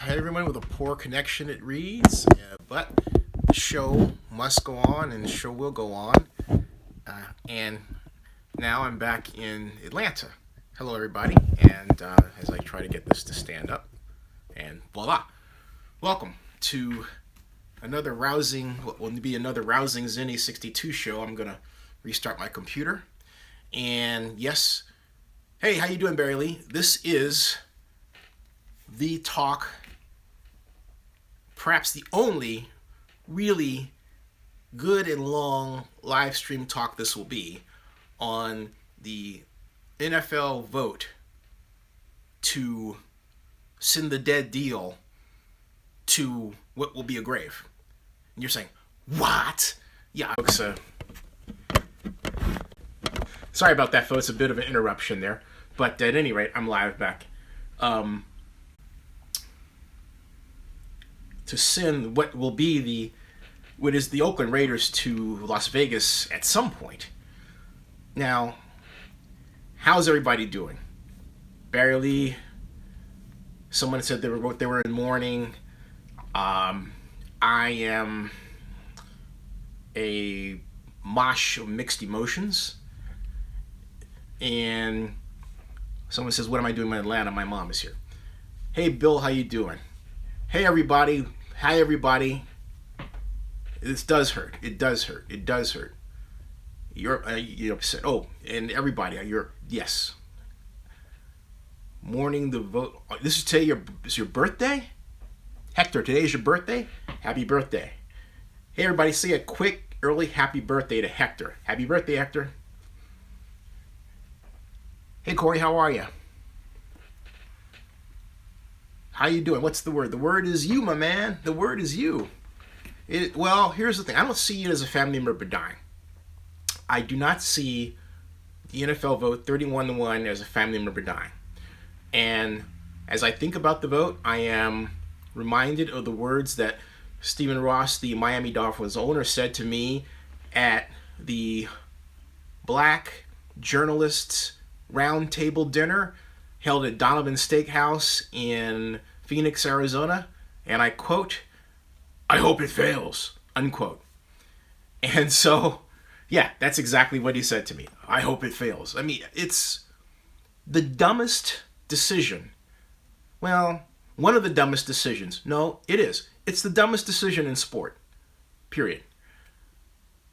Hi everyone, with a poor connection it reads, but the show must go on and the show will go on. And now I'm back in Atlanta. Hello everybody, and as I try to get this to stand up, and voila, welcome to another rousing, what will be another rousing Zinni 62 show. I'm gonna restart my computer, and yes, hey, how you doing, Barry Lee? This is the talk, perhaps the only really good and long live stream talk this will be on the NFL vote to send the dead deal to what will be a grave. And you're saying, what? Yeah, folks, sorry about that, folks. A bit of an interruption there. But at any rate, I'm live back. To send what is the Oakland Raiders to Las Vegas at some point. Now, how's everybody doing? Barely. Someone said they were in mourning. I am a mosh of mixed emotions. And someone says, what am I doing in Atlanta? My mom is here. Hey Bill, how you doing? Hey everybody. Hi everybody. This does hurt. It does hurt. It does hurt. You're upset. Oh, and everybody, yes. Mourning the vote. This is today is your birthday? Hector, today is your birthday? Happy birthday. Hey everybody, say a quick early happy birthday to Hector. Happy birthday, Hector. Hey Corey, how are you? How you doing? What's the word? The word is you, my man. The word is you. Well, here's the thing. I don't see it as a family member dying. I do not see the NFL vote 31-1 as a family member dying. And as I think about the vote, I am reminded of the words that Stephen Ross, the Miami Dolphins owner, said to me at the Black Journalists Roundtable dinner held at Donovan Steakhouse in Phoenix, Arizona, and I quote, "I hope it fails," unquote. And so, yeah, that's exactly what he said to me. I hope it fails. I mean, it's the dumbest decision. Well, one of the dumbest decisions. No, it is. It's the dumbest decision in sport, period.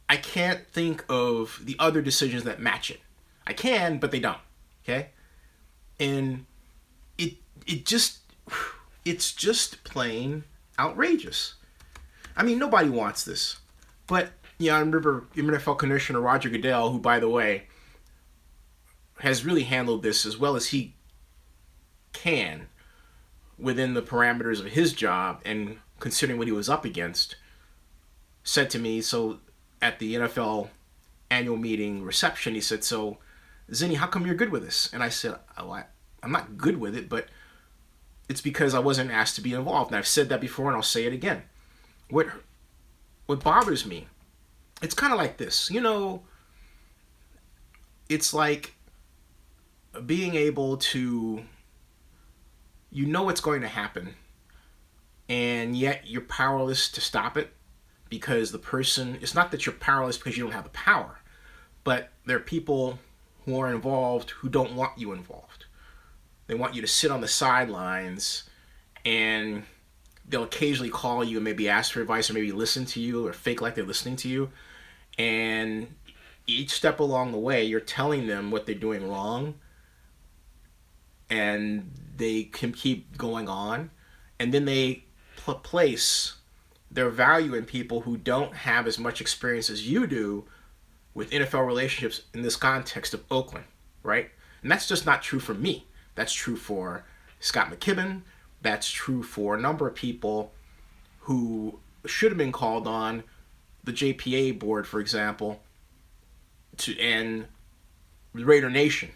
I can't think of the other decisions that match it. I can, but they don't, okay? And it's just plain outrageous. I mean, nobody wants this. But, I remember NFL Commissioner Roger Goodell, who, by the way, has really handled this as well as he can within the parameters of his job and considering what he was up against, said to me, so at the NFL annual meeting reception, he said, so, Zinni, how come you're good with this? And I said, oh, I'm not good with it, but it's because I wasn't asked to be involved. And I've said that before, and I'll say it again. What bothers me, it's kind of like this. It's like being able to, what's going to happen, and yet you're powerless to stop it because the person, it's not that you're powerless because you don't have the power, but there are people who are involved who don't want you involved. They want you to sit on the sidelines, and they'll occasionally call you and maybe ask for advice or maybe listen to you or fake like they're listening to you. And each step along the way, you're telling them what they're doing wrong, and they can keep going on. And then they place their value in people who don't have as much experience as you do with NFL relationships in this context of Oakland, right? And that's just not true for me. That's true for Scott McKibben. That's true for a number of people who should have been called on, the JPA board, for example, and the Raider Nation,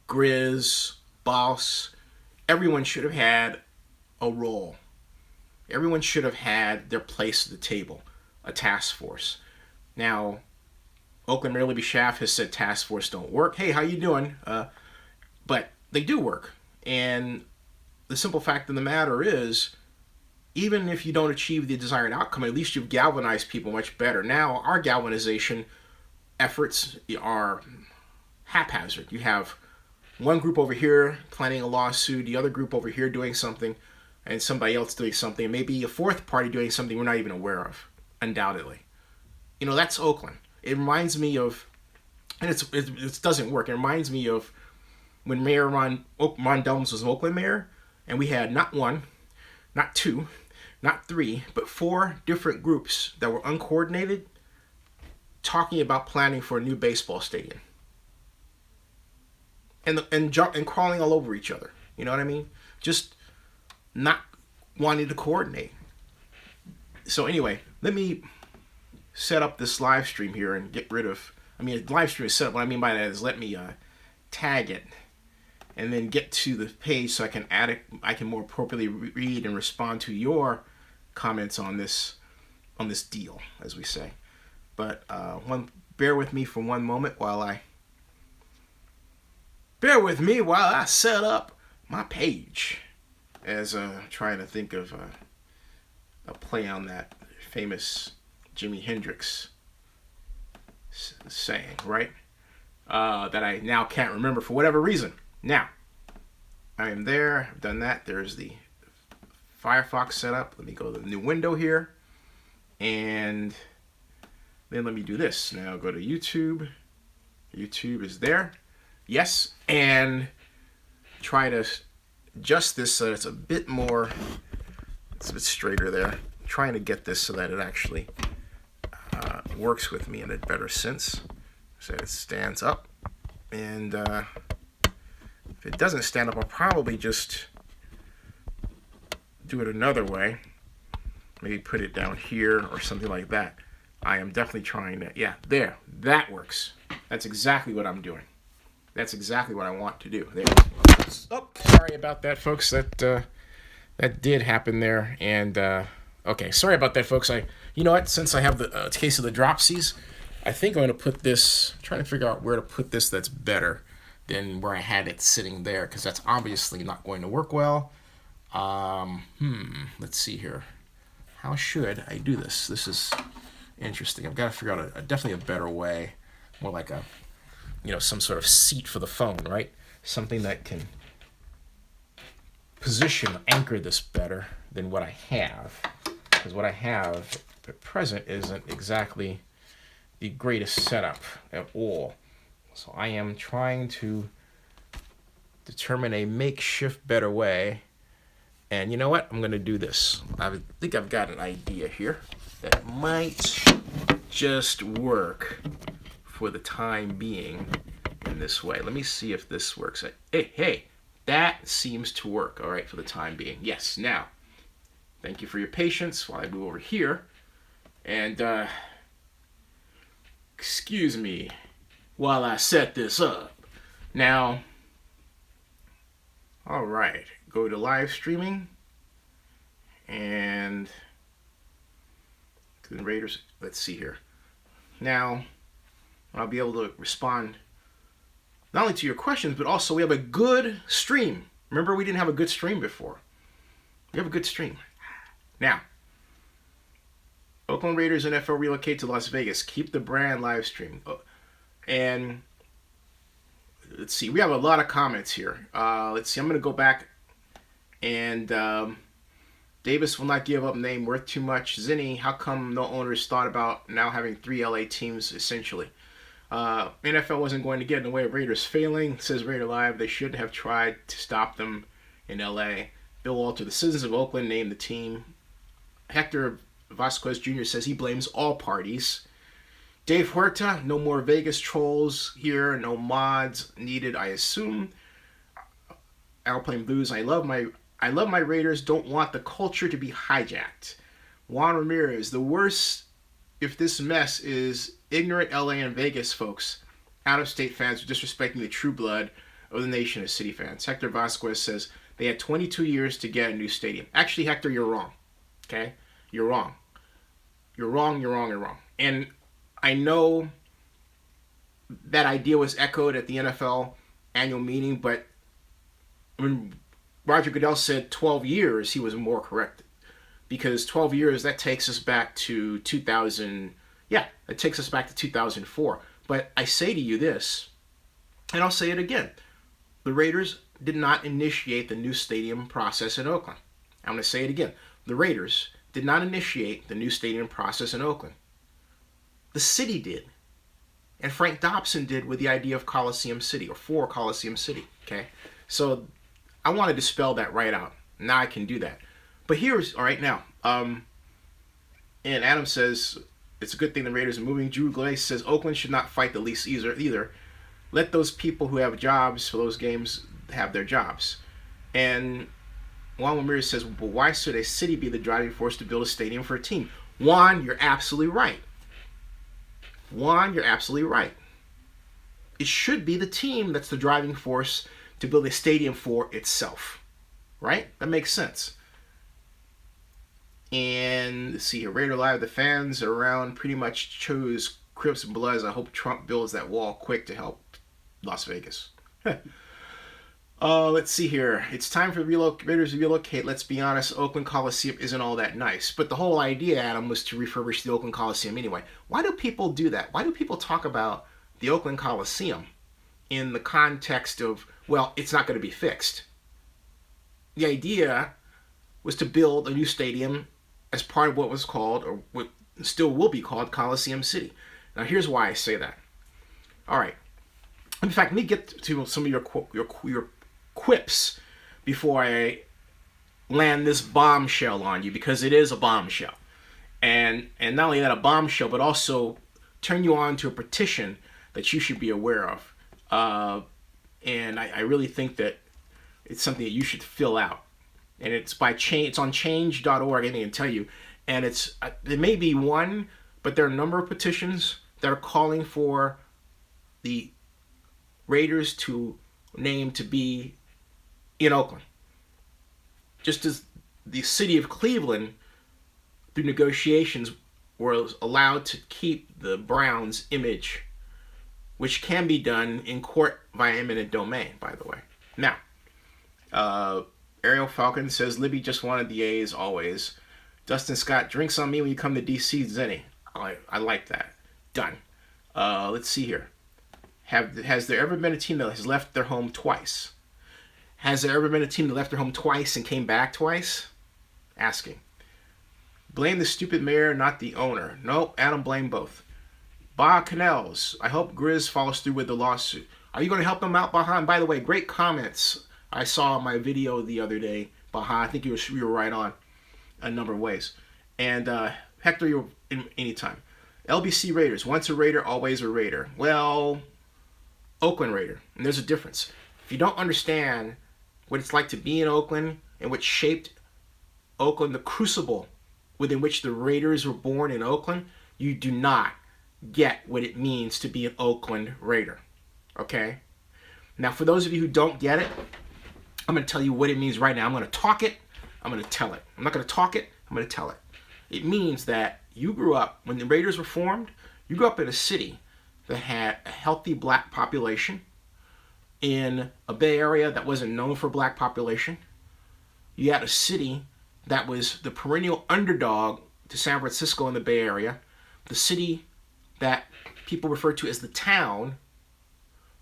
Grizz, Boss. Everyone should have had a role. Everyone should have had their place at the table, a task force. Now, Oakland Mayor Libby Schaff has said task force don't work. Hey, how you doing? But they do work. And the simple fact of the matter is, even if you don't achieve the desired outcome, at least you've galvanized people much better. Now, our galvanization efforts are haphazard. You have one group over here planning a lawsuit, the other group over here doing something, and somebody else doing something, and maybe a fourth party doing something we're not even aware of, undoubtedly. You know, that's Oakland. It reminds me of, and it doesn't work, it reminds me of when Mayor Ron Dellums was Oakland mayor, and we had not one, not two, not three, but 4 different groups that were uncoordinated talking about planning for a new baseball stadium. And crawling all over each other. You know what I mean? Just not wanting to coordinate. So anyway, let me set up this live stream here and get rid of, live stream is set up. What I mean by that is let me tag it and then get to the page so I can add it. I can more appropriately read and respond to your comments on this deal, as we say. But bear with me for one moment while I set up my page, as trying to think of a play on that famous Jimi Hendrix saying, right? That I now can't remember for whatever reason. Now, I am there. I've done that. There's the Firefox setup. Let me go to the new window here. And then let me do this. Now go to YouTube. YouTube is there. Yes. And try to adjust this so it's a bit straighter there. I'm trying to get this so that it actually works with me in a better sense. So it stands up. And if it doesn't stand up, I'll probably just do it another way. Maybe put it down here or something like that. I am definitely trying to, yeah, there. That works. That's exactly what I'm doing. That's exactly what I want to do. There. Oh, sorry about that, folks. That did happen there. And, okay, sorry about that, folks. You know what? Since I have the case of the dropsies, I think I'm going to put this, I'm trying to figure out where to put this that's better than where I had it sitting there, because that's obviously not going to work well. Let's see here. How should I do this? This is interesting. I've got to figure out definitely a better way, more like some sort of seat for the phone, right? Something that can anchor this better than what I have, because what I have at present isn't exactly the greatest setup at all. So I am trying to determine a makeshift better way. And you know what? I'm going to do this. I think I've got an idea here that might just work for the time being in this way. Let me see if this works. Hey, that seems to work. All right, for the time being. Yes. Now, thank you for your patience while I move over here. And excuse me while I set this up. Now, all right, go to live streaming and to the Raiders. Let's see here. Now, I'll be able to respond not only to your questions, but also we have a good stream. Remember, we didn't have a good stream before. We have a good stream. Now, Oakland Raiders NFL relocate to Las Vegas. Keep the brand live stream. And let's see. We have a lot of comments here. Let's see. I'm going to go back. And Davis will not give up name worth too much. Zinni, how come no owners thought about now having 3 LA teams essentially? NFL wasn't going to get in the way of Raiders failing, says Raider Live. They should have tried to stop them in LA. Bill Walter, the citizens of Oakland named the team. Hector Vasquez Jr. says he blames all parties. Dave Huerta, no more Vegas trolls here, no mods needed, I assume. Airplane Blues, I love my Raiders, don't want the culture to be hijacked. Juan Ramirez, the worst if this mess is ignorant LA and Vegas folks, out-of-state fans disrespecting the true blood of the nation as city fans. Hector Vasquez says they had 22 years to get a new stadium. Actually, Hector, you're wrong. Okay? You're wrong. You're wrong. And I know that idea was echoed at the NFL annual meeting, but when Roger Goodell said 12 years, he was more correct. Because 12 years, that takes us back to 2000. Yeah, it takes us back to 2004. But I say to you this, and I'll say it again. The Raiders did not initiate the new stadium process in Oakland. I'm going to say it again. The Raiders did not initiate the new stadium process in Oakland. The city did. And Frank Dobson did with the idea of Coliseum City, or for Coliseum City. Okay? So I want to dispel that right out. Now I can do that. But here's, all right, now, and Adam says, it's a good thing the Raiders are moving. Drew Glaze says, Oakland should not fight the lease either. Let those people who have jobs for those games have their jobs. And Juan Ramirez says, well, why should a city be the driving force to build a stadium for a team? Juan, you're absolutely right. Juan, you're absolutely right. It should be the team that's the driving force to build a stadium for itself. Right? That makes sense. And let's see here, Raider Live, the fans around pretty much chose Crips and Bloods. I hope Trump builds that wall quick to help Las Vegas. Let's see here. It's time for Raiders to relocate. Let's be honest, Oakland Coliseum isn't all that nice. But the whole idea, Adam, was to refurbish the Oakland Coliseum anyway. Why do people do that? Why do people talk about the Oakland Coliseum in the context of, well, it's not going to be fixed? The idea was to build a new stadium as part of what was called, or what still will be called, Coliseum City. Now, here's why I say that. All right. In fact, let me get to some of your quips before I land this bombshell on you, because it is a bombshell. And not only that, a bombshell, but also turn you on to a petition that you should be aware of. And I really think that it's something that you should fill out. And it's it's on change.org, I can tell you. And there may be one, but there are a number of petitions that are calling for the Raiders to name to be in Oakland. Just as the city of Cleveland, through negotiations, was allowed to keep the Browns' image, which can be done in court via eminent domain, by the way. Now, Ariel Falcon says, Libby just wanted the A's always. Dustin Scott, drinks on me when you come to DC, Zenny. I like that. Done. Let's see here. Has there ever been a team that has left their home twice? Has there ever been a team that left their home twice and came back twice? Asking. Blame the stupid mayor, not the owner. No, Adam, blame both. Bah Canels, I hope Grizz follows through with the lawsuit. Are you going to help them out, Baha? And by the way, great comments I saw my video the other day, Baha. I think you were right on a number of ways. And Hector, you're in anytime. LBC Raiders, once a Raider, always a Raider. Well, Oakland Raider. And there's a difference. If you don't understand what it's like to be in Oakland and what shaped Oakland, the crucible within which the Raiders were born in Oakland, you do not get what it means to be an Oakland Raider. Okay? Now, for those of you who don't get it, I'm going to tell you what it means right now. I'm going to talk it. I'm going to tell it. I'm not going to talk it. I'm going to tell it. It means that you grew up, when the Raiders were formed, you grew up in a city that had a healthy black population, in a Bay Area that wasn't known for black population. You had a city that was the perennial underdog to San Francisco in the Bay Area, the city that people refer to as the town,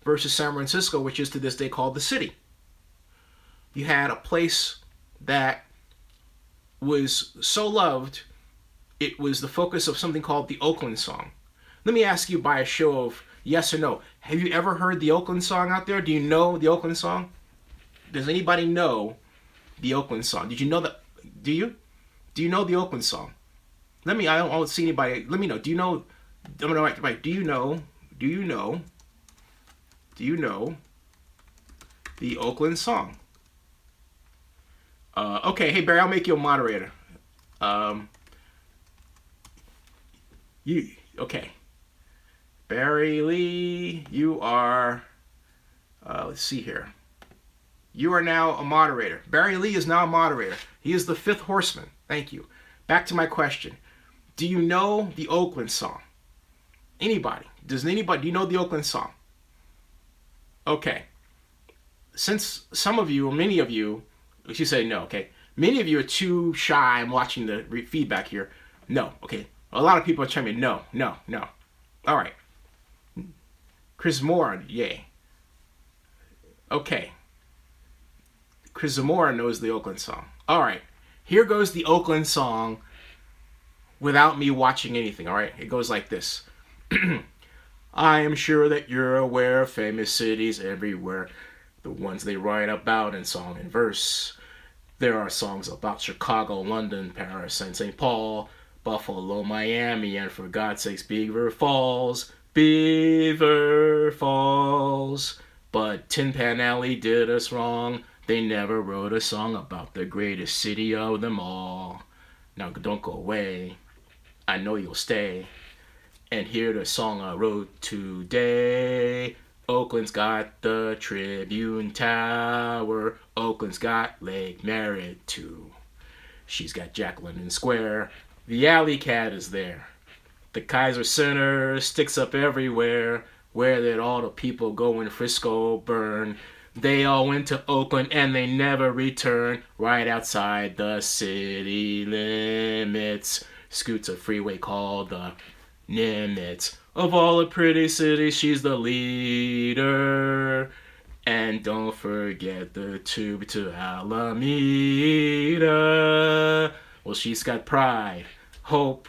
versus San Francisco, which is to this day called the city. You had a place that was so loved, it was the focus of something called the Oakland song. Let me ask you by a show of yes or no. Have you ever heard the Oakland song out there? Do you know the Oakland song? Does anybody know the Oakland song? Did you know that? Do you? Do you know the Oakland song? I don't see anybody. Let me know. Do you know? I'm gonna write. Do you know the Oakland song? Okay. Hey Barry, I'll make you a moderator. Okay. Barry Lee, you are, let's see here. You are now a moderator. Barry Lee is now a moderator. He is the fifth horseman. Thank you. Back to my question. Do you know the Oakland song? Anybody? Do you know the Oakland song? Okay. Since some of you, or many of you, She said no. Okay. Many of you are too shy. I'm watching the feedback here. No. Okay. A lot of people are telling me no, no, no. All right. Chris Moore, yay. Okay. Chris Zamora knows the Oakland song. All right. Here goes the Oakland song without me watching anything. All right. It goes like this. I am sure that you're aware of famous cities everywhere. The ones they write about in song and verse. There are songs about Chicago, London, Paris, and St. Paul, Buffalo, Miami, and for God's sakes, Beaver Falls. Beaver Falls. But Tin Pan Alley did us wrong. They never wrote a song about the greatest city of them all. Now don't go away. I know you'll stay and hear the song I wrote today. Oakland's got the Tribune Tower. Oakland's got Lake Merritt too. She's got Jack London Square. The Alley Cat is there. The Kaiser Center sticks up everywhere. Where did all the people go when Frisco burned? They all went to Oakland and they never returned. Right outside the city limits scoots a freeway called the Nimitz. Of all the pretty cities, she's the leader. And don't forget the tube to Alameda. Well, she's got pride, hope,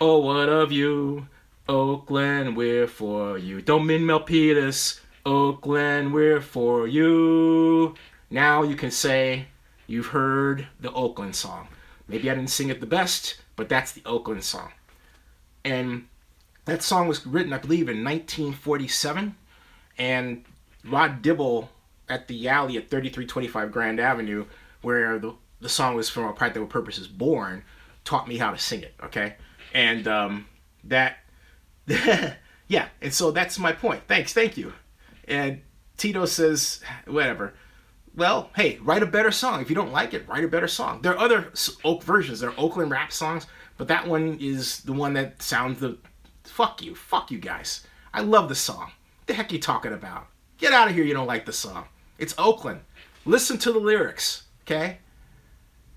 oh, what of you? Oakland, we're for you. Don't min Milpitas. Oakland, we're for you. Now you can say you've heard the Oakland song. Maybe I didn't sing it the best, but that's the Oakland song. And that song was written, I believe, in 1947. And Rod Dibble at the Alley at 3325 Grand Avenue, where the song was from A Practical Purpose is Born, taught me how to sing it, okay? And yeah, and so that's my point. Thank you. And Tito says, whatever. Well, hey, write a better song. If you don't like it, write a better song. There are other Oak versions. There are Oakland rap songs, but that one is the one that sounds the... Fuck you guys. I love the song. What the heck are you talking about? Get out of here, you don't like the song. It's Oakland. Listen to the lyrics, okay?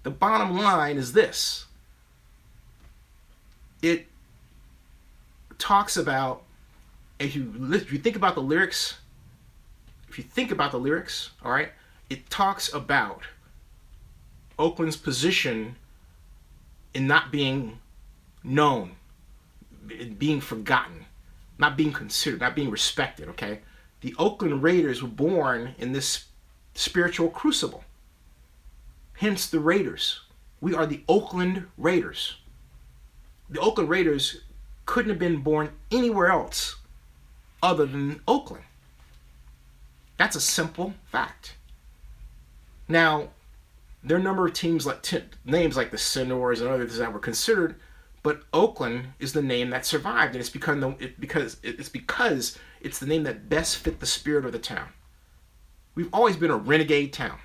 The bottom line is this. It talks about, if you think about the lyrics, all right, it talks about Oakland's position in not being known, being forgotten, not being considered, not being respected, okay? The Oakland Raiders were born in this spiritual crucible. Hence the Raiders. We are the Oakland Raiders. The Oakland Raiders couldn't have been born anywhere else other than Oakland. That's a simple fact. Now, there are a number of teams names like the Centaurs and others that were considered, but Oakland is the name that survived, and it's because it's the name that best fit the spirit of the town. We've always been a renegade town,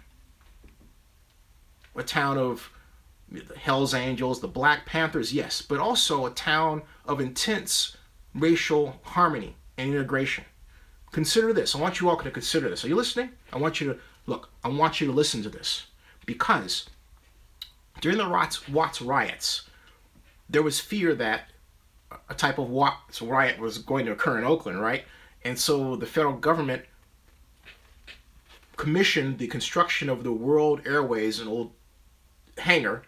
a town of the Hells Angels, the Black Panthers, yes, but also a town of intense racial harmony and integration. Consider this. I want you all to consider this. Are you listening? I want you to listen to this, because during the Watts riots, there was fear that a type of Watts riot was going to occur in Oakland, right? And so the federal government commissioned the construction of the World Airways, an old hangar,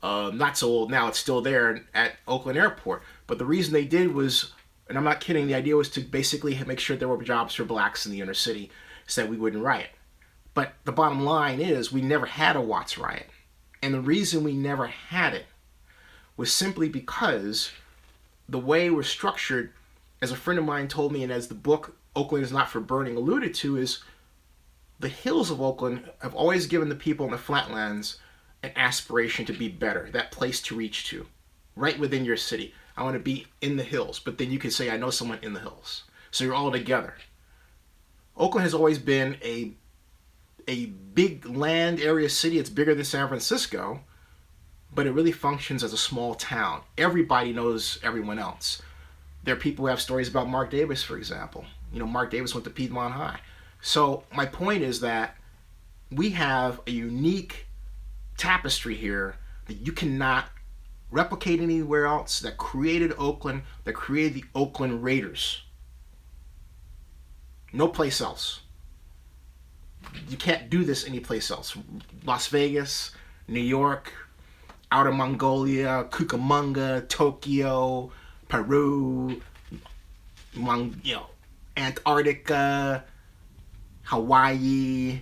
not so old now, it's still there at Oakland Airport. But the reason they did was, and I'm not kidding, the idea was to basically make sure there were jobs for blacks in the inner city so that we wouldn't riot. But the bottom line is we never had a Watts riot. And the reason we never had it was simply because the way we're structured, as a friend of mine told me, and as the book Oakland is Not for Burning alluded to, is the hills of Oakland have always given the people in the flatlands an aspiration to be better, that place to reach to, right within your city. I want to be in the hills, but then you can say, I know someone in the hills. So you're all together. Oakland has always been a big land area city. It's bigger than San Francisco, but it really functions as a small town. Everybody knows everyone else. There are people who have stories about Mark Davis, for example. You know, Mark Davis went to Piedmont High. So my point is that we have a unique tapestry here that you cannot replicate anywhere else, that created Oakland, that created the Oakland Raiders. No place else. You can't do this anyplace else. Las Vegas, New York, Outer Mongolia, Cucamonga, Tokyo, Peru, Antarctica, Hawaii.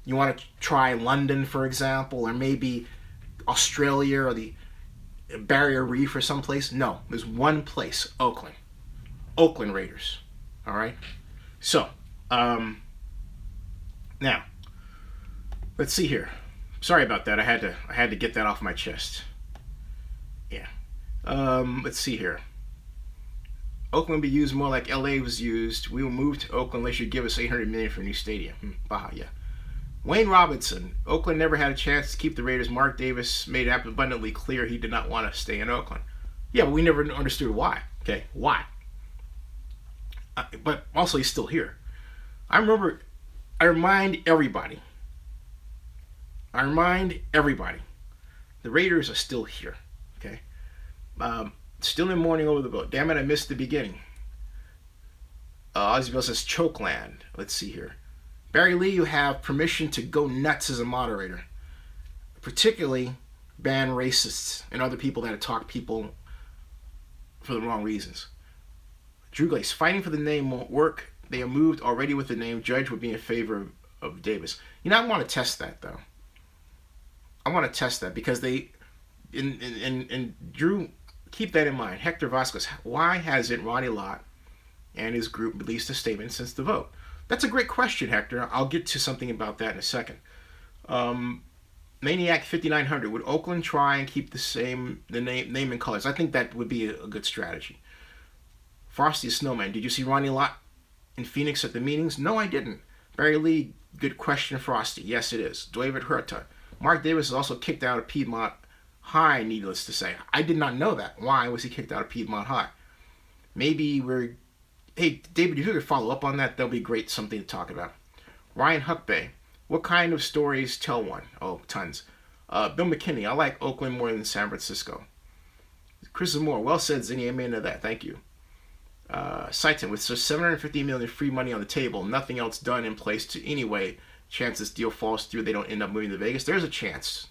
You want to try London, for example, or maybe Australia or the Barrier Reef or someplace. No, there's one place, Oakland. Oakland Raiders. All right? So, now, let's see here. Sorry about that. I had to get that off my chest. Yeah. Let's see here. Oakland will be used more like LA was used. We will move to Oakland unless you give us $800 million for a new stadium. Baja, yeah. Wayne Robinson. Oakland never had a chance to keep the Raiders. Mark Davis made it abundantly clear he did not want to stay in Oakland. Yeah, but we never understood why. Okay, why? But also he's still here. I remind everybody. The Raiders are still here. Okay? Still in mourning over the vote. Damn it, I missed the beginning. Ozzy Bill says Chokeland. Let's see here. Barry Lee, you have permission to go nuts as a moderator. Particularly ban racists and other people that attack people for the wrong reasons. Drew Glaze, fighting for the name won't work. They are moved already with the name. Judge would be in favor of Davis. I want to test that, though. I want to test that because they... And Drew, keep that in mind. Hector Vasquez, why hasn't Ronnie Lott and his group released a statement since the vote? That's a great question, Hector. I'll get to something about that in a second. Maniac 5900, would Oakland try and keep the name and colors? I think that would be a good strategy. Frosty Snowman, did you see Ronnie Lott in Phoenix at the meetings? No, I didn't. Barry Lee, good question, Frosty. Yes, it is. David Herta, Mark Davis is also kicked out of Piedmont High, needless to say. I did not know that. Why was he kicked out of Piedmont High? Maybe Hey, David, if you could follow up on that, that'll be great, something to talk about. Ryan Huckbay, what kind of stories tell one? Oh, tons. Bill McKinney, I like Oakland more than San Francisco. Chris Moore, well said, Zinni, I'm into that, thank you. Saiton, with just $750 million free money on the table, nothing else done in place to anyway, chance this deal falls through, they don't end up moving to Vegas. There's a chance,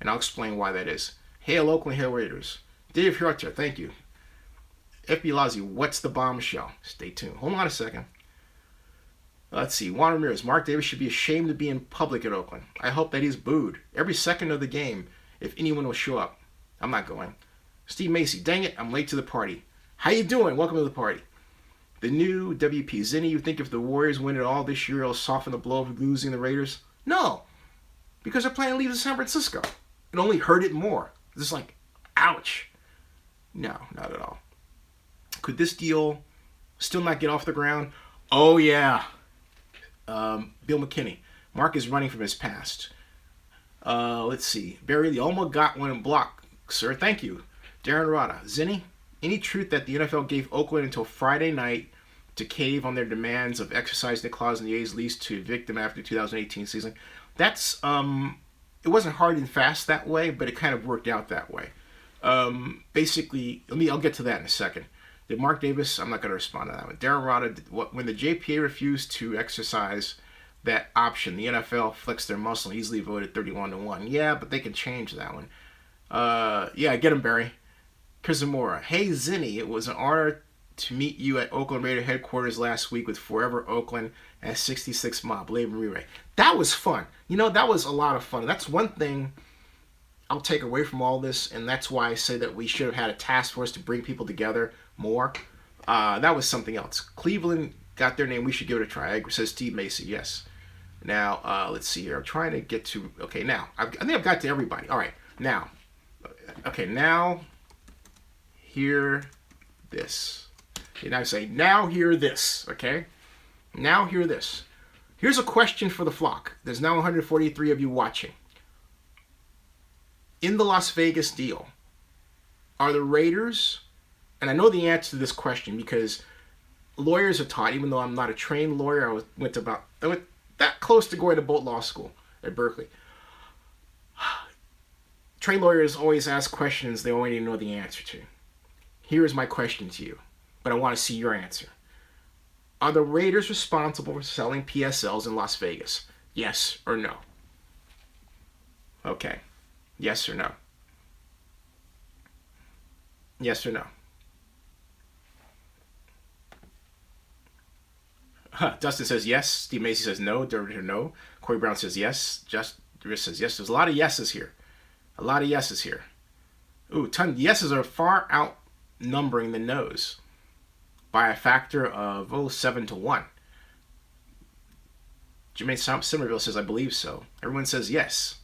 and I'll explain why that is. Hail Oakland, hail Raiders. Dave Hirota, thank you. F.B. Lazzi, what's the bombshell? Stay tuned. Hold on a second. Let's see. Juan Ramirez, Mark Davis should be ashamed to be in public at Oakland. I hope that he's booed every second of the game if anyone will show up. I'm not going. Steve Macy, dang it, I'm late to the party. How you doing? Welcome to the party. The new WP. Zinni, you think if the Warriors win it all this year, it'll soften the blow of losing the Raiders? No, because they're planning to leave to San Francisco. It only hurt it more. It's like, ouch. No, not at all. Could this deal still not get off the ground? Oh, yeah. Bill McKinney. Mark is running from his past. Let's see. Barry Lee, almost got one in block, sir. Thank you. Darren Rada. Zinni, any truth that the NFL gave Oakland until Friday night to cave on their demands of exercising the clause in the A's lease to evict them after the 2018 season? That's, it wasn't hard and fast that way, but it kind of worked out that way. Basically, I'll get to that in a second. Did Mark Davis, I'm not going to respond to that one. Darren Rada, when the JPA refused to exercise that option, the NFL flexed their muscle and easily voted 31-1. Yeah, but they can change that one. Yeah, get him, Barry. Kizamura, hey Zinni, it was an honor to meet you at Oakland Raider headquarters last week with Forever Oakland and 66 Mob, Labor Re-Ray. That was fun. That was a lot of fun. That's one thing I'll take away from all this, and that's why I say that we should have had a task force to bring people together more. That was something else. Cleveland got their name. We should give it a try. Says Steve Macy. Yes. Now, let's see here. I'm trying to get to... Okay, now. I think I've got to everybody. All right. Now. Okay, now... Hear this. And I say, now hear this. Okay? Now hear this. Here's a question for the flock. There's now 143 of you watching. In the Las Vegas deal, are the Raiders... And I know the answer to this question because lawyers are taught, even though I'm not a trained lawyer, I went that close to going to boat law school at Berkeley. Trade lawyers always ask questions they already know the answer to. Here is my question to you, but I want to see your answer. Are the Raiders responsible for selling PSLs in Las Vegas? Yes or no? Okay. Yes or no? Yes or no? Dustin says yes. Steve Macy says no. Derby no. Corey Brown says yes. Just Riss says yes. There's a lot of yeses here. A lot of yeses here. Ooh, yeses are far outnumbering the no's by a factor of 7 to 1. Jermaine Somerville says I believe so. Everyone says yes.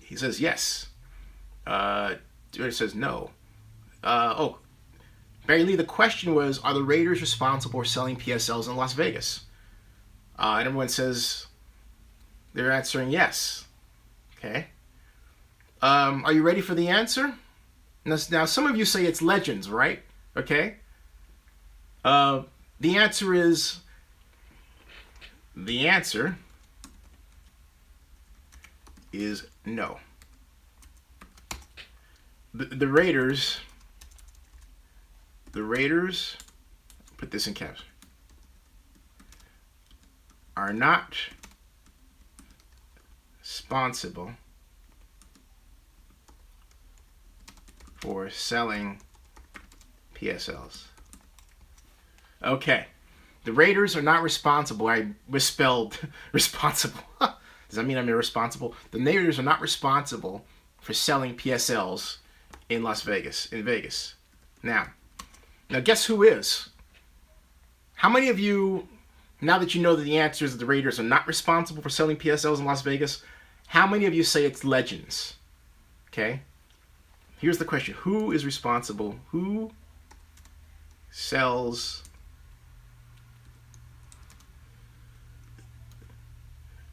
He says yes. Dude says no. Barry Lee, the question was, are the Raiders responsible for selling PSLs in Las Vegas? And everyone says they're answering yes. Okay. Are you ready for the answer? Now, some of you say it's legends, right? Okay. The answer is no. The Raiders, put this in caps, are not responsible for selling PSLs. Okay. The Raiders are not responsible. I misspelled responsible. Does that mean I'm irresponsible? The Raiders are not responsible for selling PSLs in Vegas. Now guess who is? How many of you, now that you know that the answer is that the Raiders are not responsible for selling PSLs in Las Vegas, how many of you say it's legends? Okay. Here's the question. Who is responsible? Who sells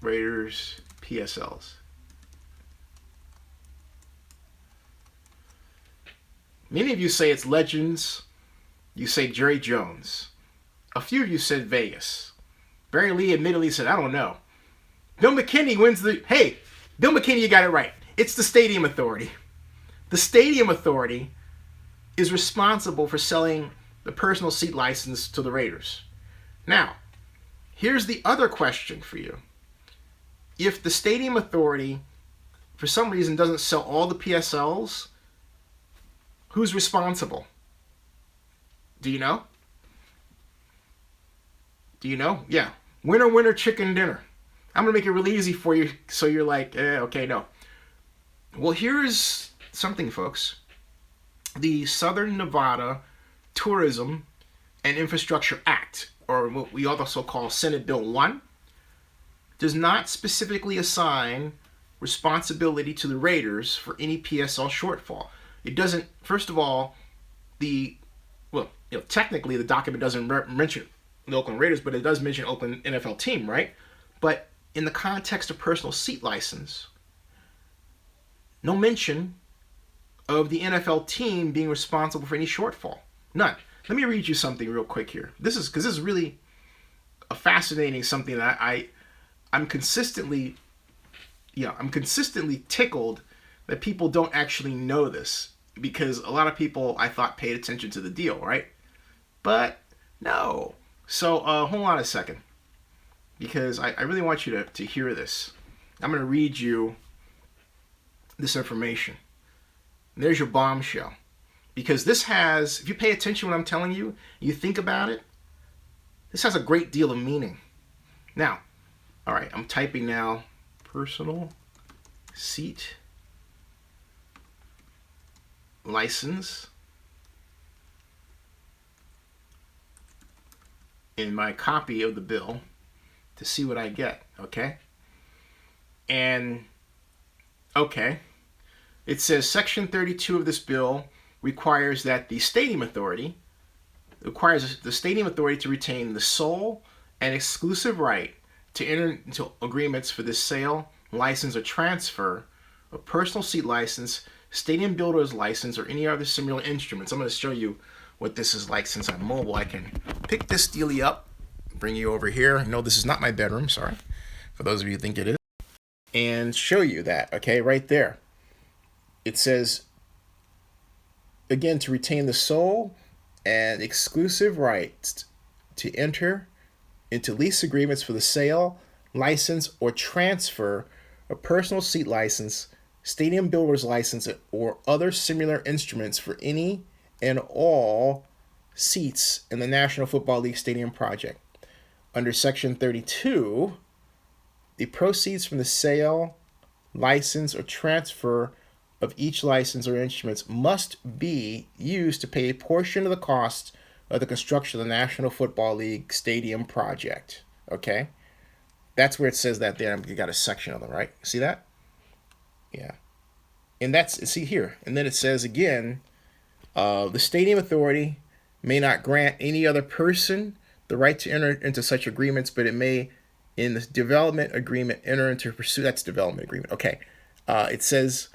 Raiders PSLs? Many of you say it's legends. You say Jerry Jones. A few of you said Vegas. Barry Lee admittedly said, I don't know. Bill McKinney wins the... Hey, Bill McKinney, you got it right. It's the Stadium Authority. The Stadium Authority is responsible for selling the personal seat license to the Raiders. Now, here's the other question for you. If the Stadium Authority, for some reason, doesn't sell all the PSLs, who's responsible? Do you know? Do you know? Yeah. Winner, winner, chicken dinner. I'm going to make it really easy for you so you're like, okay, no. Well, here's something, folks. The Southern Nevada Tourism and Infrastructure Act, or what we also call Senate Bill 1, does not specifically assign responsibility to the Raiders for any PSL shortfall. It doesn't, first of all, technically the document doesn't mention the Oakland Raiders, but it does mention Oakland NFL team, right? But in the context of personal seat license, no mention of the NFL team being responsible for any shortfall. None. Let me read you something real quick here. This is really a fascinating something that I'm consistently tickled that people don't actually know this, because a lot of people, I thought, paid attention to the deal, right? But no. So hold on a second, because I really want you to hear this. I'm going to read you this information. And there's your bombshell. Because this has, if you pay attention to what I'm telling you, you think about it, this has a great deal of meaning. Now, all right, I'm typing now, personal seat license in my copy of the bill to see what I get, okay? And, okay, it says Section 32 of this bill requires that the Stadium Authority to retain the sole and exclusive right to enter into agreements for the sale, license, or transfer of personal seat license, stadium builder's license, or any other similar instruments. I'm going to show you what this is like. Since I'm mobile, I can pick this dealie up bring you over here. No, this is not my bedroom, sorry, for those of you who think it is. And show you that, okay, right there. It says, again, to retain the sole and exclusive rights to enter into lease agreements for the sale, license, or transfer a personal seat license, stadium builder's license, or other similar instruments for any and all seats in the National Football League Stadium project. Under Section 32, the proceeds from the sale, license, or transfer of each license or instruments must be used to pay a portion of the cost of the construction of the National Football League Stadium project. Okay? That's where it says that there. You got a section of them, right? See that? Yeah. And that's, see here. And then it says again, the stadium authority may not grant any other person the right to enter into such agreements, but it may, in the development agreement, enter into pursue. That's development agreement. Okay. It says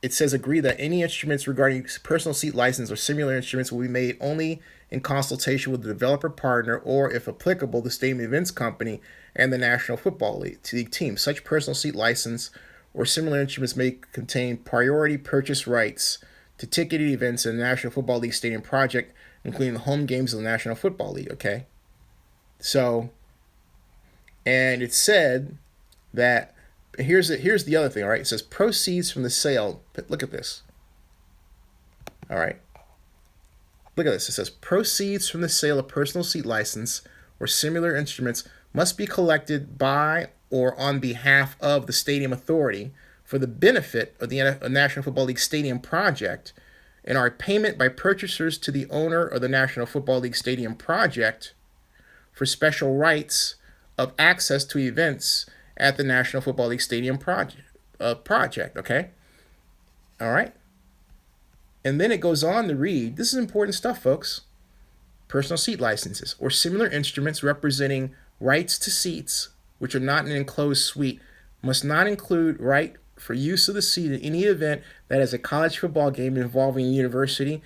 agree that any instruments regarding personal seat license or similar instruments will be made only in consultation with the developer partner or, if applicable, the stadium events company and the National Football League team. Such personal seat license or similar instruments may contain priority purchase rights to ticketed events in the National Football League Stadium project, including the home games of the National Football League. Okay, so, and it said that here's the other thing. All right, it says proceeds from the sale. Look at this. All right, look at this. It says proceeds from the sale of personal seat license or similar instruments must be collected by or on behalf of the stadium authority for the benefit of the National Football League Stadium project, and are payment by purchasers to the owner of the National Football League Stadium project for special rights of access to events at the National Football League Stadium project. Okay? All right? And then it goes on to read, this is important stuff, folks. Personal seat licenses or similar instruments representing rights to seats which are not an enclosed suite must not include right for use of the seat at any event that is a college football game involving University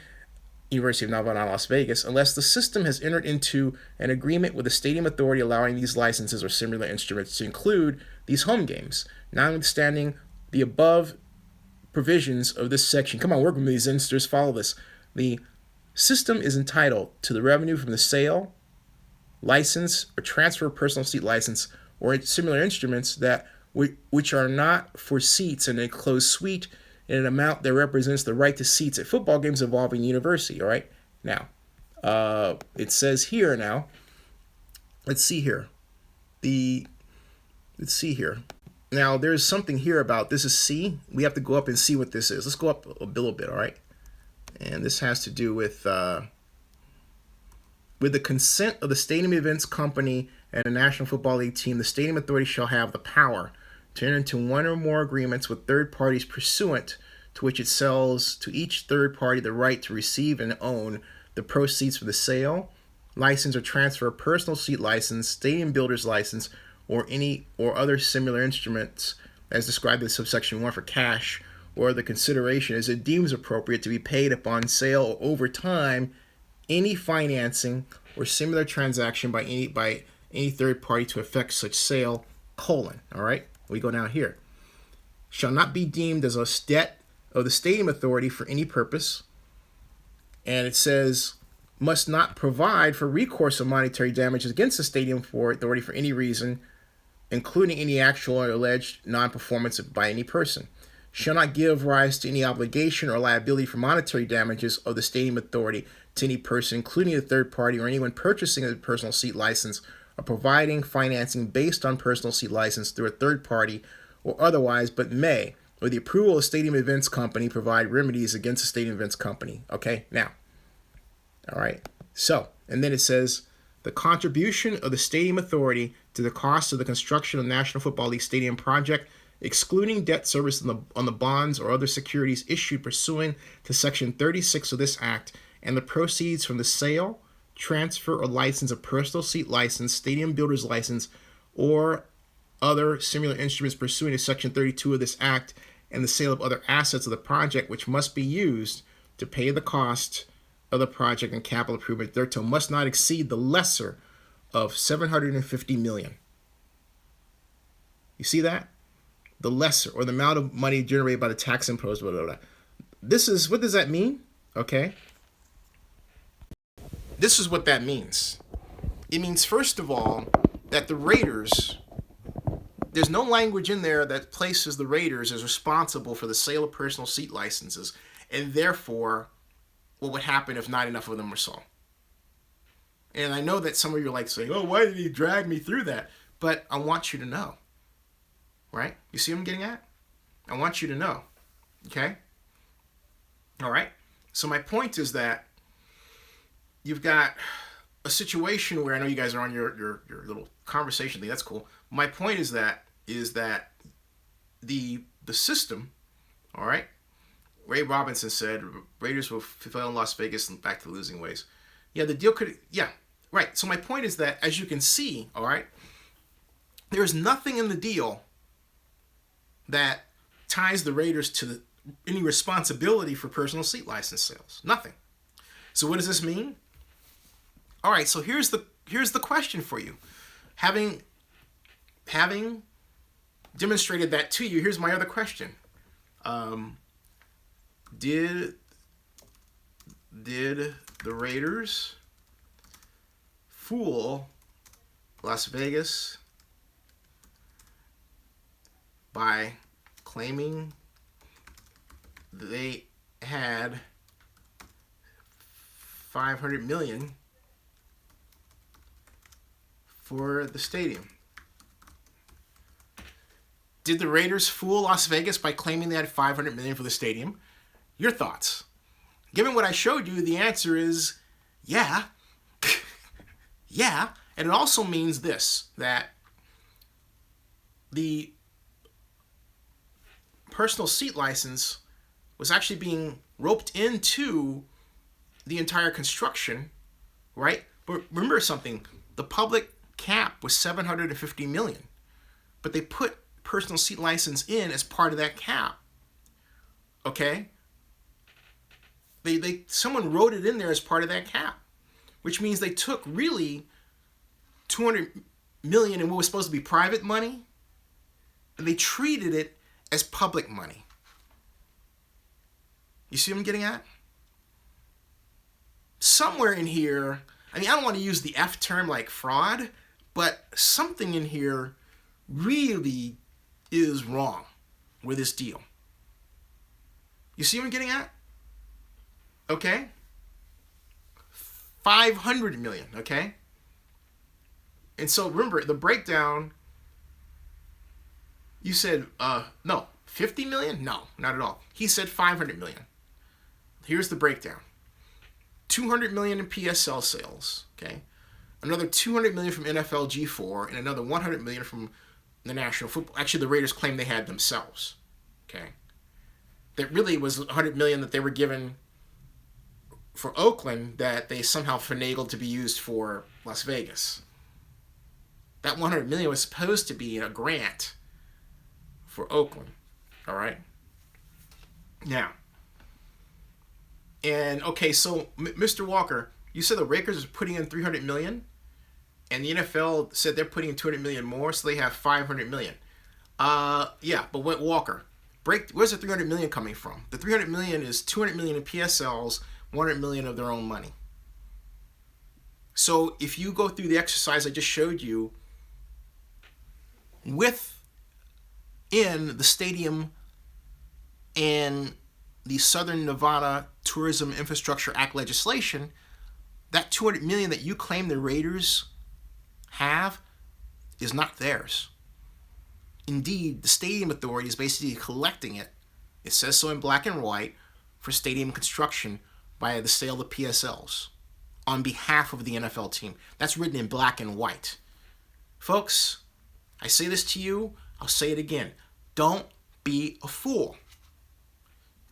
of Nevada, Las Vegas, unless the system has entered into an agreement with the stadium authority allowing these licenses or similar instruments to include these home games, notwithstanding the above provisions of this section. Come on, work with me, Zinsters, follow this. The system is entitled to the revenue from the sale, license, or transfer of personal seat license or similar instruments that which are not for seats in a closed suite in an amount that represents the right to seats at football games involving University. All right. Now, it says here now. Let's see here. Let's see here. Now, there's something here about this is C. We have to go up and see what this is. Let's go up a little bit. All right. And this has to do with the consent of the stadium events company and a National Football League team, the stadium authority shall have the power to enter into one or more agreements with third parties pursuant to which it sells to each third party the right to receive and own the proceeds for the sale, license, or transfer of personal seat license, stadium builder's license, or any or other similar instruments as described in subsection 1 for cash or the consideration as it deems appropriate to be paid upon sale or over time any financing or similar transaction by any third party to effect such sale, all right? We go down here. Shall not be deemed as a debt of the stadium authority for any purpose. And it says, must not provide for recourse of monetary damages against the stadium authority for any reason, including any actual or alleged non-performance by any person. Shall not give rise to any obligation or liability for monetary damages of the stadium authority to any person, including a third party or anyone purchasing a personal seat license or providing financing based on personal seat license through a third party or otherwise, but may, with the approval of the stadium events company, provide remedies against the stadium events company. Okay, now, all right. So, and then it says, the contribution of the stadium authority to the cost of the construction of the National Football League Stadium project, excluding debt service on the bonds or other securities issued pursuant to Section 36 of this Act, and the proceeds from the sale, transfer, or license of personal seat license, stadium builder's license, or other similar instruments pursuant to Section 32 of this Act, and the sale of other assets of the project which must be used to pay the cost of the project and capital improvement thereto must not exceed the lesser of 750 million. You see that? The lesser, or the amount of money generated by the tax imposed, blah, blah, blah. This is, what does that mean? Okay. This is what that means. It means, first of all, that the Raiders, there's no language in there that places the Raiders as responsible for the sale of personal seat licenses, and therefore, what would happen if not enough of them were sold. And I know that some of you are like saying, oh, why did he drag me through that? But I want you to know, right? You see what I'm getting at? I want you to know, okay? All right? So my point is that you've got a situation where I know you guys are on your little conversation thing. That's cool. My point is that the system, all right? Ray Robinson said Raiders will fail in Las Vegas and back to losing ways. Yeah, the deal could, yeah, right. So my point is that, as you can see, all right, there's nothing in the deal that ties the Raiders to any responsibility for personal seat license sales. Nothing. So what does this mean? All right, so here's the question for you. Having demonstrated that to you, here's my other question. Did the Raiders fool Las Vegas by claiming they had $500 million for the stadium? Did the Raiders fool Las Vegas by claiming they had $500 million for the stadium? Your thoughts? Given what I showed you, the answer is yeah. Yeah. And it also means this, that the personal seat license was actually being roped into the entire construction, right? But remember something, the public cap was $750 million, but they put personal seat license in as part of that cap, okay? Someone wrote it in there as part of that cap, which means they took really $200 million in what was supposed to be private money, and they treated it as public money. You see what I'm getting at? Somewhere in here, I mean, I don't want to use the F term like fraud, but something in here really is wrong with this deal. You see what I'm getting at? Okay? 500 million, okay? And so remember, the breakdown, you said, no, 50 million? No, not at all. He said 500 million. Here's the breakdown. 200 million in PSL sales, okay? Another 200 million from NFL G4, and another 100 million from the National Football. Actually, the Raiders claim they had themselves, okay? That really was 100 million that they were given for Oakland that they somehow finagled to be used for Las Vegas. That 100 million was supposed to be a grant for Oakland, all right? Now, and okay, so Mr. Walker, you said the Raiders are putting in 300 million, and the NFL said they're putting in 200 million more, so they have 500 million. Yeah, but what, Walker, where's the 300 million coming from? The 300 million is 200 million in PSLs, 100 million of their own money. So if you go through the exercise I just showed you, within the stadium and the Southern Nevada Tourism Infrastructure Act legislation, that 200 million that you claim the Raiders have is not theirs. Indeed, the stadium authority is basically collecting it. It says so in black and white for stadium construction via the sale of PSLs on behalf of the NFL team. That's written in black and white. Folks, I say this to you, I'll say it again. Don't be a fool.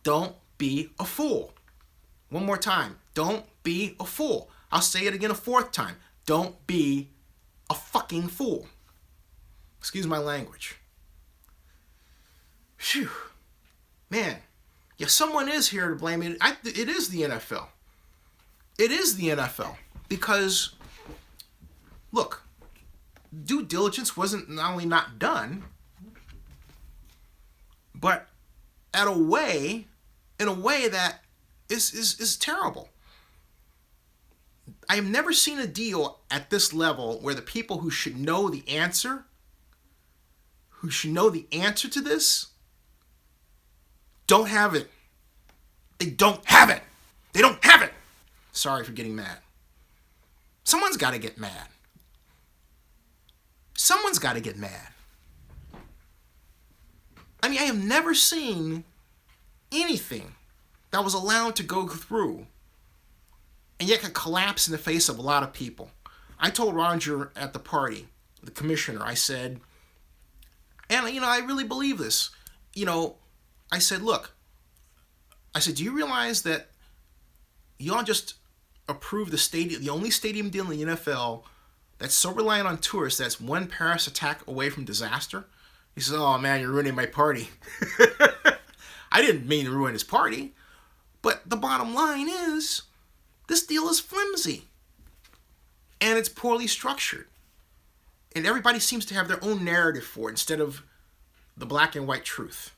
Don't be a fool. One more time. Don't be a fool. I'll say it again a fourth time. Don't be a fucking fool. Excuse my language. Phew. Man. Yeah, someone is here to blame it. It is the NFL. It is the NFL. Because look, due diligence wasn't not only not done, but in a way that is terrible. I have never seen a deal at this level where the people who should know the answer to this, don't have it. They don't have it. They don't have it. Sorry for getting mad. Someone's got to get mad. Someone's got to get mad. I mean, I have never seen anything that was allowed to go through and yet could collapse in the face of a lot of people. I told Roger at the party, the commissioner, I said, and I really believe this. I said, look, do you realize that y'all just approved the only stadium deal in the NFL that's so reliant on tourists that's one Paris attack away from disaster? He says, oh man, you're ruining my party. I didn't mean to ruin his party, but the bottom line is, this deal is flimsy. And it's poorly structured. And everybody seems to have their own narrative for it instead of the black and white truth.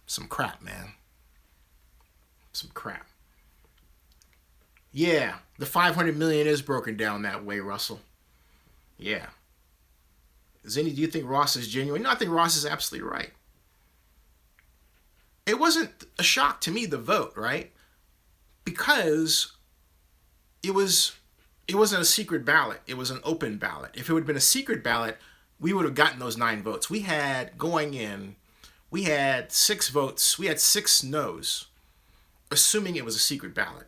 Some crap, man. Some crap. Yeah, the 500 million is broken down that way, Russell. Yeah. Do you think Ross is genuine? No, I think Ross is absolutely right. It wasn't a shock to me, the vote, right? Because it wasn't a secret ballot. It was an open ballot. If it would have been a secret ballot, we would have gotten those 9 votes. We had 6 votes. We had 6 no's, assuming it was a secret ballot.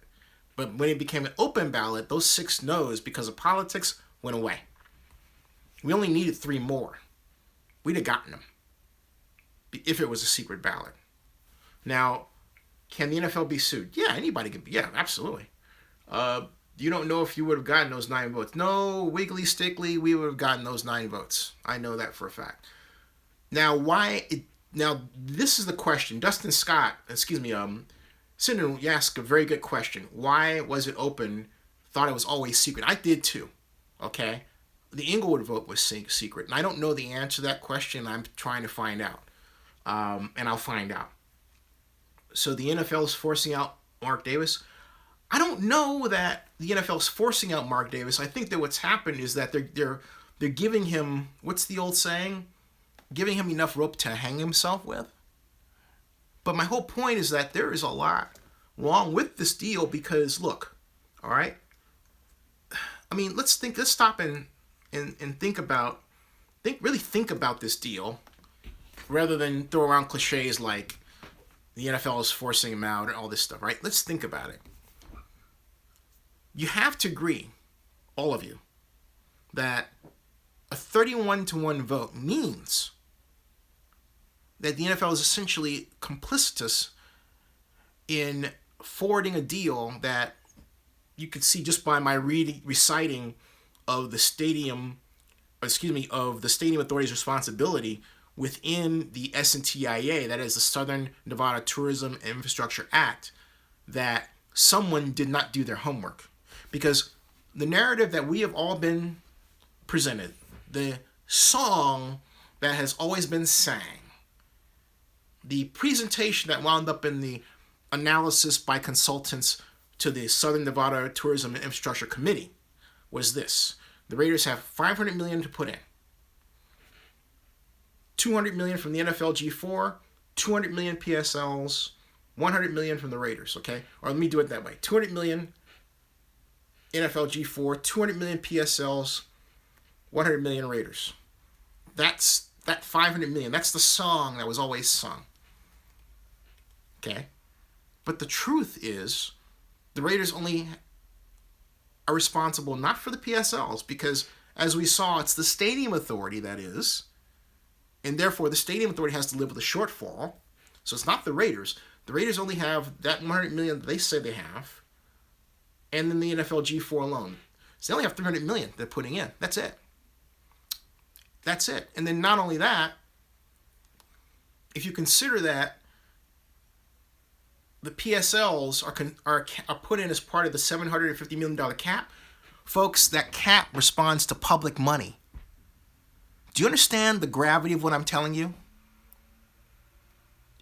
But when it became an open ballot, those 6 no's, because of politics, went away. We only needed 3 more. We'd have gotten them if it was a secret ballot. Now, can the NFL be sued? Yeah, anybody can be. Yeah, absolutely. You don't know if you would have gotten those 9 votes. No, wiggly stickly, we would have gotten those 9 votes. I know that for a fact. Now, this is the question. Dustin Scott, Sidney, you asked a very good question. Why was it open? Thought it was always secret. I did too. Okay? The Inglewood vote was secret. And I don't know the answer to that question. I'm trying to find out. And I'll find out. So the NFL is forcing out Mark Davis. I don't know that the NFL is forcing out Mark Davis. I think that what's happened is that they're giving him, what's the old saying? Giving him enough rope to hang himself with. But my whole point is that there is a lot wrong with this deal because, look, all right? I mean, let's stop and think about this deal rather than throw around cliches like the NFL is forcing him out and all this stuff, right? Let's think about it. You have to agree, all of you, that a 31-1 vote means that the NFL is essentially complicitous in forwarding a deal that you could see just by my reciting of the stadium authority's responsibility within the SNTIA, that is the Southern Nevada Tourism and Infrastructure Act, that someone did not do their homework. Because the narrative that we have all been presented, the song that has always been sang, the presentation that wound up in the analysis by consultants to the Southern Nevada Tourism and Infrastructure Committee was this. The Raiders have $500 million to put in. $200 million from the NFL G4, $200 million PSLs, $100 million from the Raiders, okay? Or let me do it that way. $200 million NFL G4, $200 million PSLs, $100 million Raiders. That's that $500 million. That's the song that was always sung. Okay? But the truth is, the Raiders only are responsible not for the PSLs, because as we saw, it's the stadium authority that is, and therefore the stadium authority has to live with a shortfall. So it's not the Raiders. The Raiders only have that $100 million that they say they have, and then the NFL G4 alone. So they only have $300 million they're putting in. That's it. That's it. And then not only that, if you consider that the PSLs are put in as part of the $750 million cap, folks, that cap responds to public money. Do you understand the gravity of what I'm telling you?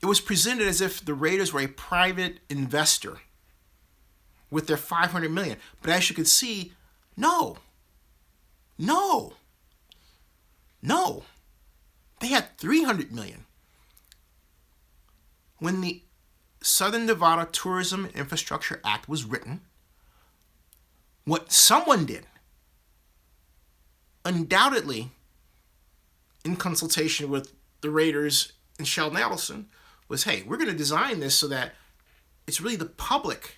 It was presented as if the Raiders were a private investor with their $500 million. But as you can see, no. They had $300 million. When the Southern Nevada Tourism and Infrastructure Act was written, what someone did, undoubtedly in consultation with the Raiders and Sheldon Adelson, was, hey, we're going to design this so that it's really the public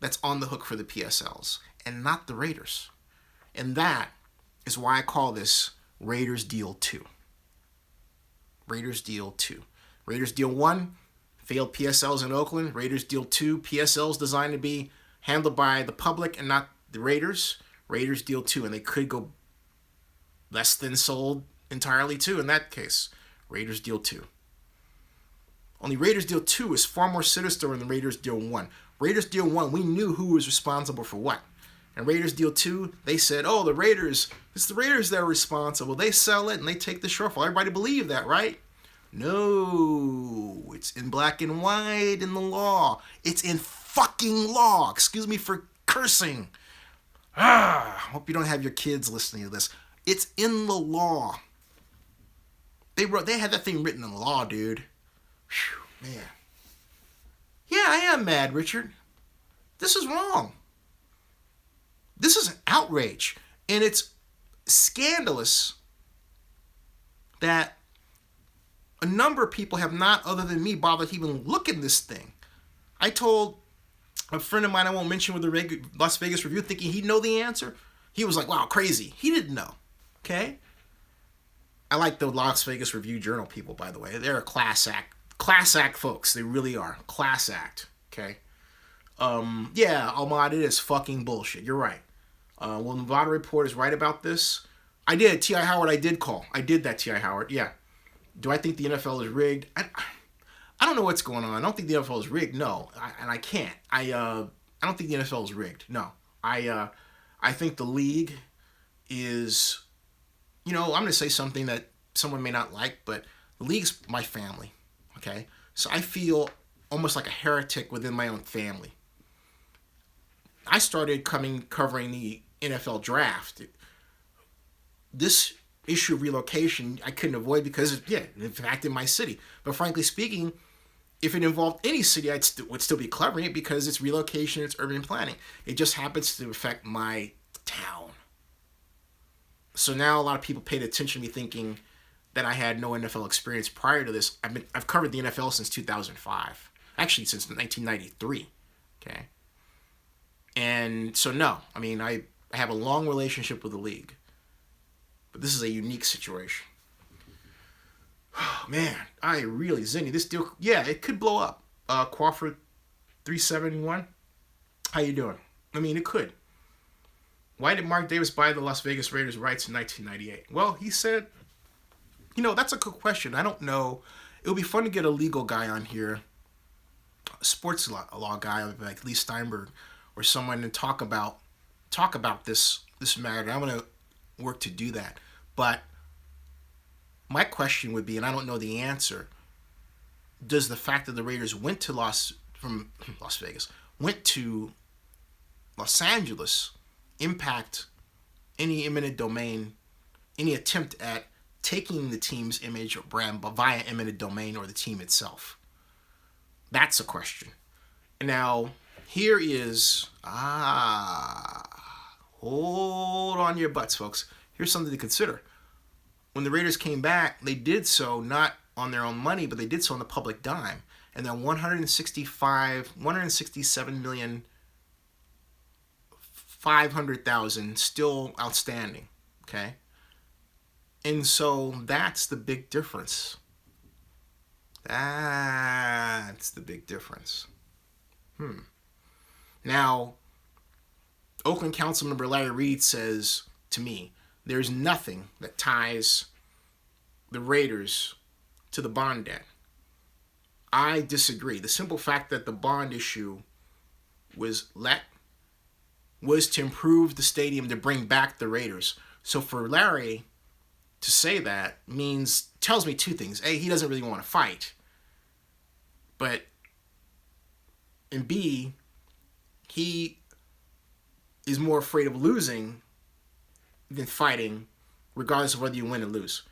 that's on the hook for the PSLs and not the Raiders. And that is why I call this Raiders Deal 2. Raiders Deal 2. Raiders Deal 1, failed PSLs in Oakland. Raiders Deal 2, PSLs designed to be handled by the public and not the Raiders. Raiders Deal 2, and they could go less than sold entirely too in that case. Raiders Deal 2. Only Raiders Deal 2 is far more sinister than Raiders Deal 1. Raiders Deal 1, we knew who was responsible for what. And Raiders Deal 2, they said, oh, it's the Raiders that are responsible. They sell it and they take the shortfall. Everybody believed that, right? No, it's in black and white in the law. It's in fucking law. Excuse me for cursing. Hope you don't have your kids listening to this. It's in the law. They had that thing written in the law, dude. Whew, man. Yeah, I am mad, Richard. This is wrong. This is an outrage. And it's scandalous that a number of people have not, other than me, bothered to even look at this thing. I told a friend of mine, I won't mention with the Las Vegas Review, thinking he'd know the answer. He was like, wow, crazy. He didn't know. Okay? I like the Las Vegas Review Journal people, by the way. They're a class act. Class act folks. They really are. Class act. Okay? Yeah, Ahmad, it is fucking bullshit. You're right. Well, Nevada Report is right about this. I did. T.I. Howard, I did call. I did that, T.I. Howard. Yeah. Do I think the NFL is rigged? I don't know what's going on. I don't think the NFL is rigged. No. I can't. I don't think the NFL is rigged. No. I think the league is, I'm going to say something that someone may not like, but the league's my family. Okay? So I feel almost like a heretic within my own family. I started covering the NFL draft. This issue of relocation I couldn't avoid because, it impacted my city. But frankly speaking, if it involved any city, I would still be covering it because it's relocation, it's urban planning. It just happens to affect my town. So now a lot of people paid attention to me thinking that I had no NFL experience prior to this. I've covered the NFL since 2005. Actually, since 1993. Okay? And so, no. I have a long relationship with the league. But this is a unique situation. Oh, man, Zinni, this deal, yeah, it could blow up. Crawford 371, how you doing? It could. Why did Mark Davis buy the Las Vegas Raiders rights in 1998? Well, he said, that's a good question. I don't know. It would be fun to get a legal guy on here, a sports law guy like Lease Steinberg, or someone to talk about this matter. I'm going to work to do that. But my question would be, and I don't know the answer, does the fact that the Raiders went to Los Angeles impact any eminent domain, any attempt at taking the team's image or brand via eminent domain or the team itself? That's a question. Now, here is, hold on your butts, folks. Here's something to consider. When the Raiders came back, they did so not on their own money, but they did so on the public dime. And then 167,500,000 still outstanding. Okay? And so that's the big difference. That's the big difference. Now, Oakland Councilmember Larry Reed says to me, There's nothing that ties the Raiders to the bond debt. I disagree. The simple fact that the bond issue was to improve the stadium to bring back the Raiders. So for Larry to say that tells me two things. A, he doesn't really want to fight. And B, he is more afraid of losing than fighting, regardless of whether you win or lose.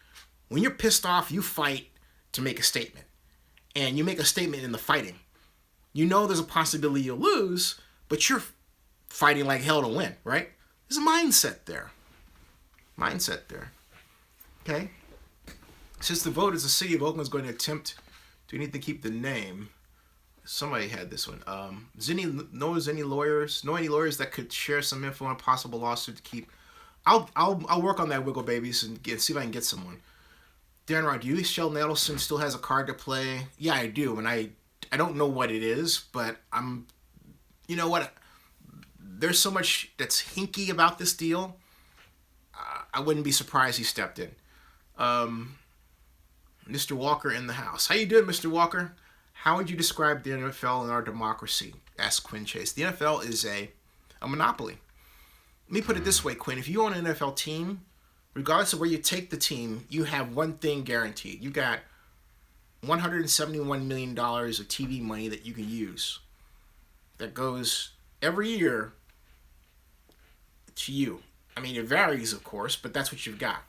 When you're pissed off, you fight to make a statement. And you make a statement in the fighting. You know there's a possibility you'll lose, but you're fighting like hell to win, right? There's a mindset there. Okay? Since the vote is the city of Oakland is going to attempt to need to keep the name. Somebody had this one. Knows any lawyers that could share some info on a possible lawsuit to keep. I'll work on that, Wiggle Babies, and see if I can get someone. Dan Rod, do you think Sheldon Adelson still has a card to play? Yeah, I do, and I don't know what it is, but you know what? There's so much that's hinky about this deal. I wouldn't be surprised he stepped in. Mr. Walker in the house. How you doing, Mr. Walker? How would you describe the NFL and our democracy? Asked Quinn Chase. The NFL is a monopoly. Let me put it this way, Quinn. If you own an NFL team, regardless of where you take the team, you have one thing guaranteed. You got $171 million of TV money that you can use. That goes every year to you. I mean, it varies, of course, but that's what you've got.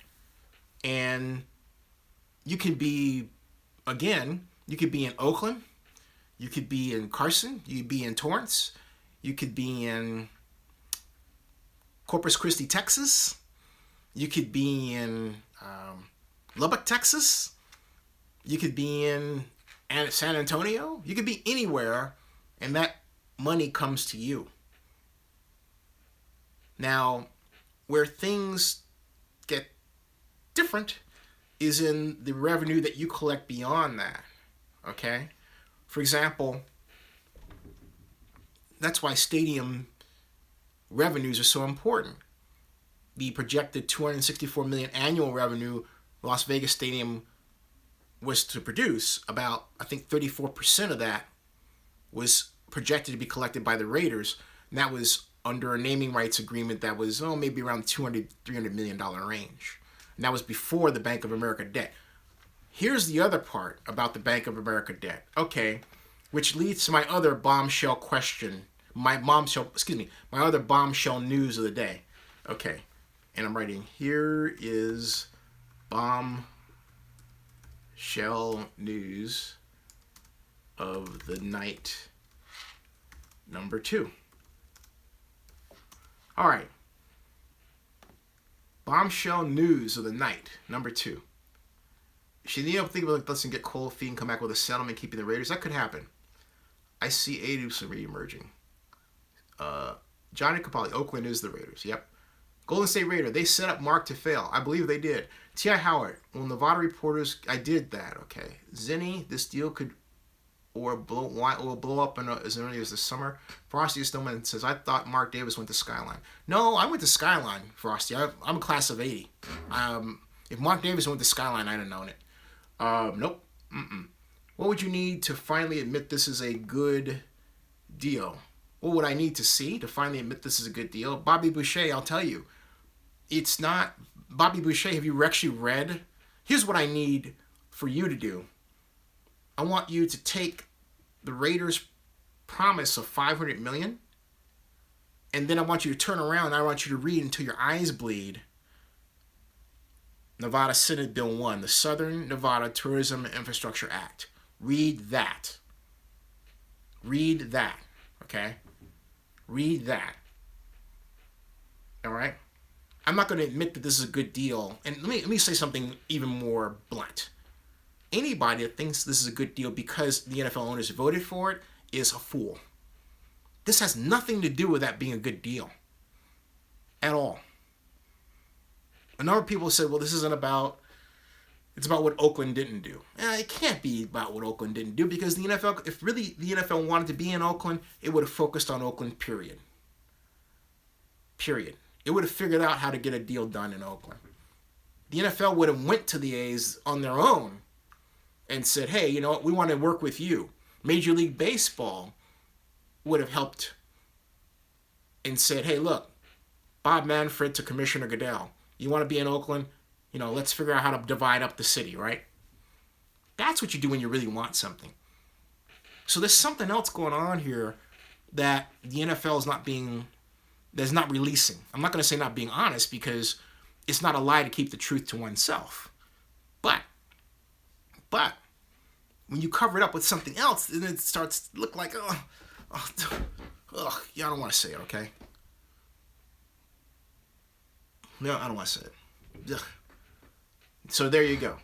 And you could be, again, you could be in Oakland, you could be in Carson, you could be in Torrance, you could be in Corpus Christi, Texas, you could be in Lubbock, Texas, you could be in San Antonio, you could be anywhere, and that money comes to you. Now, where things get different is in the revenue that you collect beyond that, okay? For example, that's why stadium revenues are so important. The projected $264 million annual revenue Las Vegas Stadium was to produce, about, I think 34% of that was projected to be collected by the Raiders, and that was under a naming rights agreement that was maybe around $200-300 million range. And that was before the Bank of America debt. Here's the other part about the Bank of America debt. Okay, which leads to my other bombshell question. My other bombshell news of the day. Okay, and I'm writing, here is bombshell news of the night number 2. All right. Bombshell news of the night, number 2. Should Neil think about let's get cold feet and come back with a settlement keeping the Raiders? That could happen. I see Aduson re-emerging. Johnny Capali, Oakland is the Raiders. Yep. Golden State Raider, they set up Mark to fail. I believe they did. T.I. Howard, well, Nevada reporters, I did that, okay. Zinni, this deal could blow up as early as the summer. Frosty Snowman says, I thought Mark Davis went to Skyline. No, I went to Skyline, Frosty. I'm a class of 80. If Mark Davis went to Skyline, I'd have known it. Nope. What would you need to finally admit this is a good deal? What would I need to see to finally admit this is a good deal? Bobby Boucher, I'll tell you. It's not... Bobby Boucher, have you actually read? Here's what I need for you to do. I want you to take the Raiders' promise of $500 million, and then I want you to turn around and I want you to read until your eyes bleed Nevada Senate Bill 1, the Southern Nevada Tourism and Infrastructure Act. Read that. Read that, okay? Read that. All right? I'm not going to admit that this is a good deal. And let me say something even more blunt. Anybody that thinks this is a good deal because the NFL owners voted for it is a fool. This has nothing to do with that being a good deal. At all. A number of people said, well, this isn't about... It's about what Oakland didn't do. It can't be about what Oakland didn't do because the NFL, if really the NFL wanted to be in Oakland, it would have focused on Oakland, period. Period. It would have figured out how to get a deal done in Oakland. The NFL would have went to the A's on their own and said, hey, you know what, we want to work with you. Major League Baseball would have helped and said, hey, look, Bob Manfred to Commissioner Goodell. You want to be in Oakland? You know, let's figure out how to divide up the city, right? That's what you do when you really want something. So there's something else going on here that the NFL is not releasing. I'm not going to say not being honest, because it's not a lie to keep the truth to oneself. But when you cover it up with something else, then it starts to look like, yeah, I don't want to say it, okay? No, I don't want to say it. Ugh. So there you go.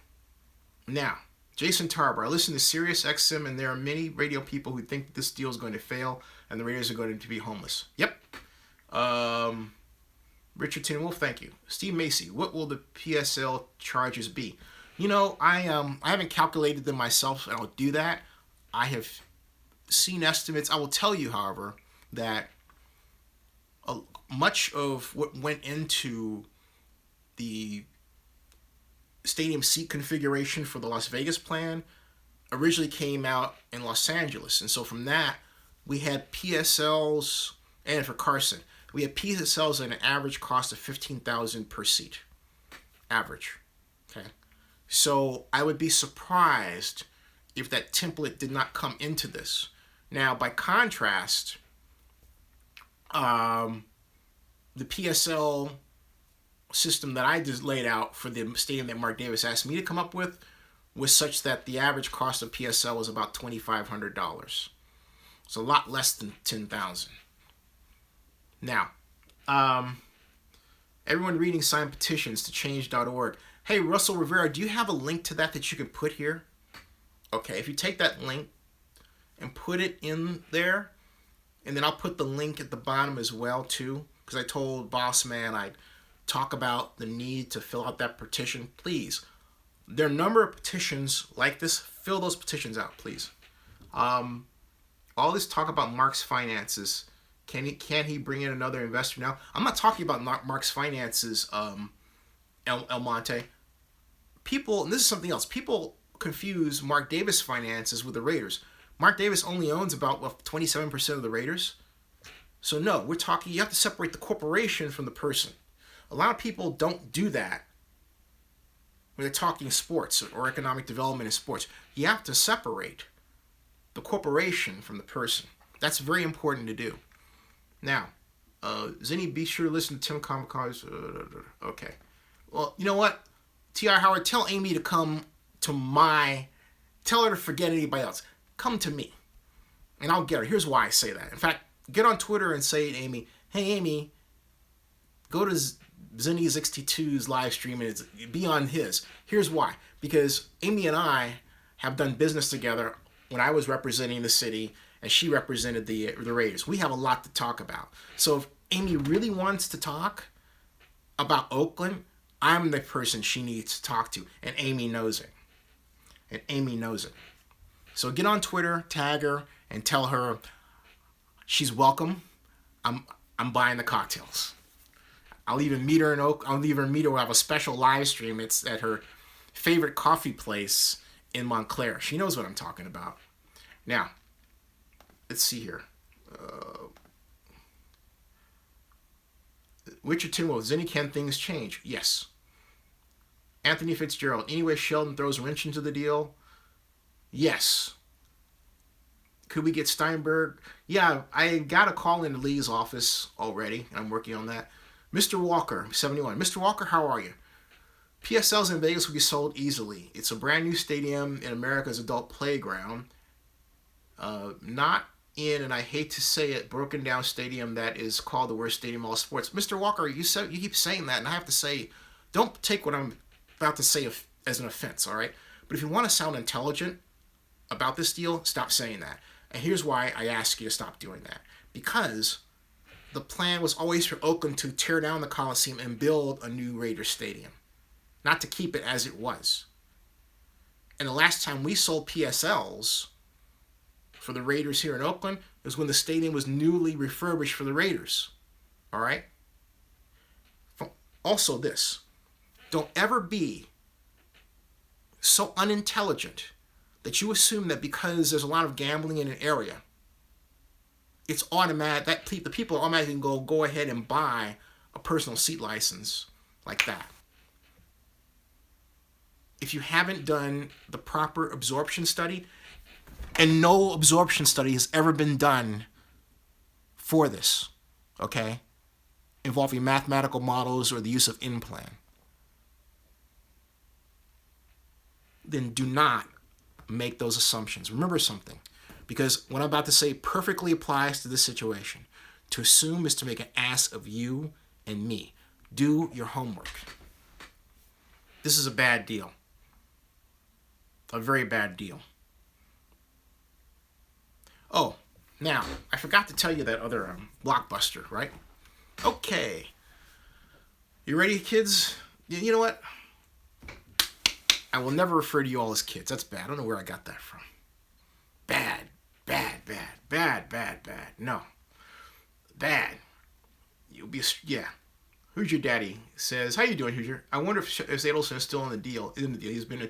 Now, Jason Tarber, I listen to Sirius XM, and there are many radio people who think this deal is going to fail and the Raiders are going to be homeless. Yep. Richard Tinwolf, thank you. Steve Macy, what will the PSL charges be? You know, I haven't calculated them myself. I don't do that. I have seen estimates. I will tell you, however, that much of what went into the stadium seat configuration for the Las Vegas plan originally came out in Los Angeles. And so from that, we had PSLs, and for Carson, we had PSLs at an average cost of $15,000 per seat. Average. Okay. So I would be surprised if that template did not come into this. Now, by contrast, the PSL system that I just laid out for the stadium that Mark Davis asked me to come up with was such that the average cost of PSL was about $2,500. It's a lot less than $10,000. Now, everyone reading signed petitions to change.org. Hey, Russell Rivera, do you have a link to that you can put here? Okay, if you take that link and put it in there, and then I'll put the link at the bottom as well, too, because I told Boss Man I'd talk about the need to fill out that petition. Please, there are a number of petitions like this. Fill those petitions out, please. All this talk about Mark's finances, can he bring in another investor now? I'm not talking about Mark's finances, El Monte. People, and this is something else, people confuse Mark Davis finances with the Raiders. Mark Davis only owns about 27% of the Raiders. So no, we're talking, you have to separate the corporation from the person. A lot of people don't do that when they're talking sports or economic development in sports. You have to separate the corporation from the person. That's very important to do. Now, Zinni, be sure to listen to Tim Kamikaze. Okay. Well, you know what? T.R. Howard, tell Amy to come to tell her to forget anybody else. Come to me. And I'll get her. Here's why I say that. In fact, get on Twitter and say to Amy, hey, Amy, go to Zinni's X62's live stream and be on his. Here's why. Because Amy and I have done business together when I was representing the city and she represented the Raiders. We have a lot to talk about. So if Amy really wants to talk about Oakland, I'm the person she needs to talk to. And Amy knows it. So get on Twitter, tag her, and tell her she's welcome. I'm buying the cocktails. I'll even meet her We'll have a special live stream. It's at her favorite coffee place in Montclair. She knows what I'm talking about. Now, let's see here. Richard Tinwell, Zinni, can things change? Yes. Anthony Fitzgerald, anyway, Sheldon throws a wrench into the deal? Yes. Could we get Steinberg? Yeah, I got a call into Lee's office already. I'm working on that. Mr. Walker, 71. Mr. Walker, how are you? PSLs in Vegas will be sold easily. It's a brand new stadium in America's adult playground. Not in, and I hate to say it, broken down stadium that is called the worst stadium in all sports. Mr. Walker, you keep saying that, and I have to say, don't take what I'm about to say as an offense, all right? But if you want to sound intelligent about this deal, stop saying that. And here's why I ask you to stop doing that. Because the plan was always for Oakland to tear down the Coliseum and build a new Raiders stadium, not to keep it as it was. And the last time we sold PSLs for the Raiders here in Oakland was when the stadium was newly refurbished for the Raiders. All right? Also this, don't ever be so unintelligent that you assume that because there's a lot of gambling in an area, it's automatic that the people automatically go ahead and buy a personal seat license like that. If you haven't done the proper absorption study, and no absorption study has ever been done for this, okay, involving mathematical models or the use of in-plan, then do not make those assumptions. Remember something, because what I'm about to say perfectly applies to this situation. To assume is to make an ass of you and me. Do your homework. This is a bad deal. A very bad deal. Oh, now, I forgot to tell you that other blockbuster, right? Okay. You ready, kids? You know what? I will never refer to you all as kids. That's bad. I don't know where I got that from. Bad. No. Bad. You'll be, yeah. Who's your daddy? Says, how you doing, Hoosier? I wonder if Adelson is still in the deal. He's been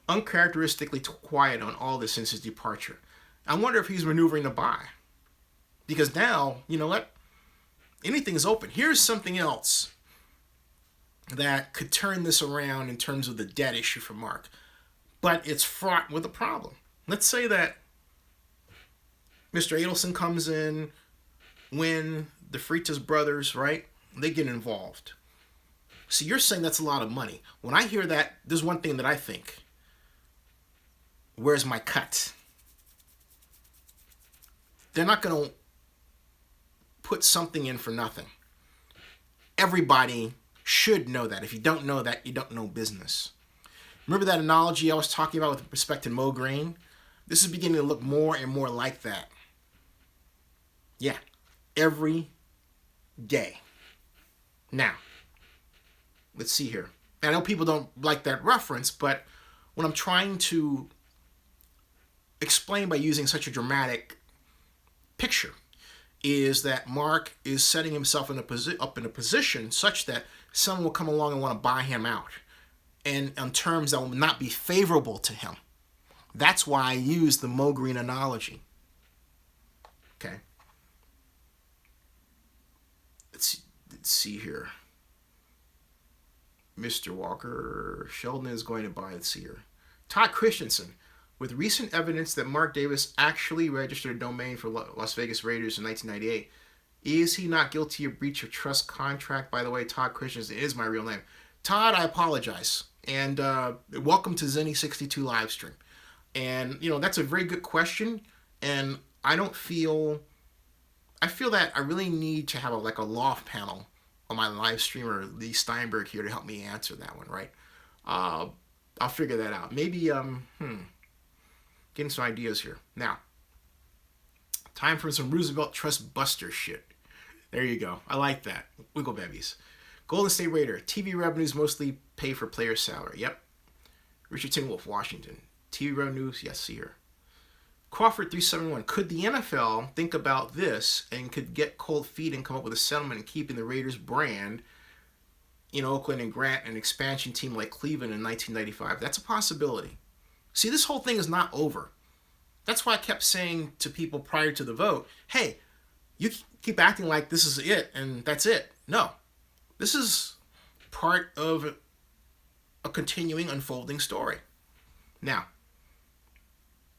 uncharacteristically quiet on all this since his departure. I wonder if he's maneuvering to buy. Because now, you know what? Anything's open. Here's something else that could turn this around in terms of the debt issue for Mark. But it's fraught with a problem. Let's say that Mr. Adelson comes in when the Freitas brothers, right? They get involved. So you're saying that's a lot of money. When I hear that, there's one thing that I think. Where's my cut? They're not going to put something in for nothing. Everybody should know that. If you don't know that, you don't know business. Remember that analogy I was talking about with respect to Mogul? This is beginning to look more and more like that. Yeah, every day. Now, let's see here. I know people don't like that reference, but what I'm trying to explain by using such a dramatic picture is that Mark is setting himself up in a position such that someone will come along and want to buy him out, and on terms that will not be favorable to him. That's why I use the Mogul analogy. Okay. Let's see here. Mr. Walker, Sheldon is going to buy. Let's see here. Todd Christensen. With recent evidence that Mark Davis actually registered a domain for Las Vegas Raiders in 1998, is he not guilty of breach of trust contract? By the way, Todd Christensen is my real name. Todd, I apologize. And welcome to Zenny62 Livestream. And, you know, that's a very good question. And I feel that I really need to have a loft panel on my live streamer, Lee Steinberg, here to help me answer that one, right? I'll figure that out. Maybe, getting some ideas here. Now, time for some Roosevelt Trust Buster shit. There you go. I like that. Wiggle babies. Golden State Raider. TV revenues mostly pay for player salary. Yep. Richard Tingwolf, Washington. TV revenues, yes, here. Crawford 371. Could the NFL think about this and could get cold feet and come up with a settlement in keeping the Raiders brand in Oakland and grant an expansion team like Cleveland in 1995? That's a possibility. See, this whole thing is not over. That's why I kept saying to people prior to the vote, hey, you keep acting like this is it and that's it. No. This is part of a continuing, unfolding story. Now,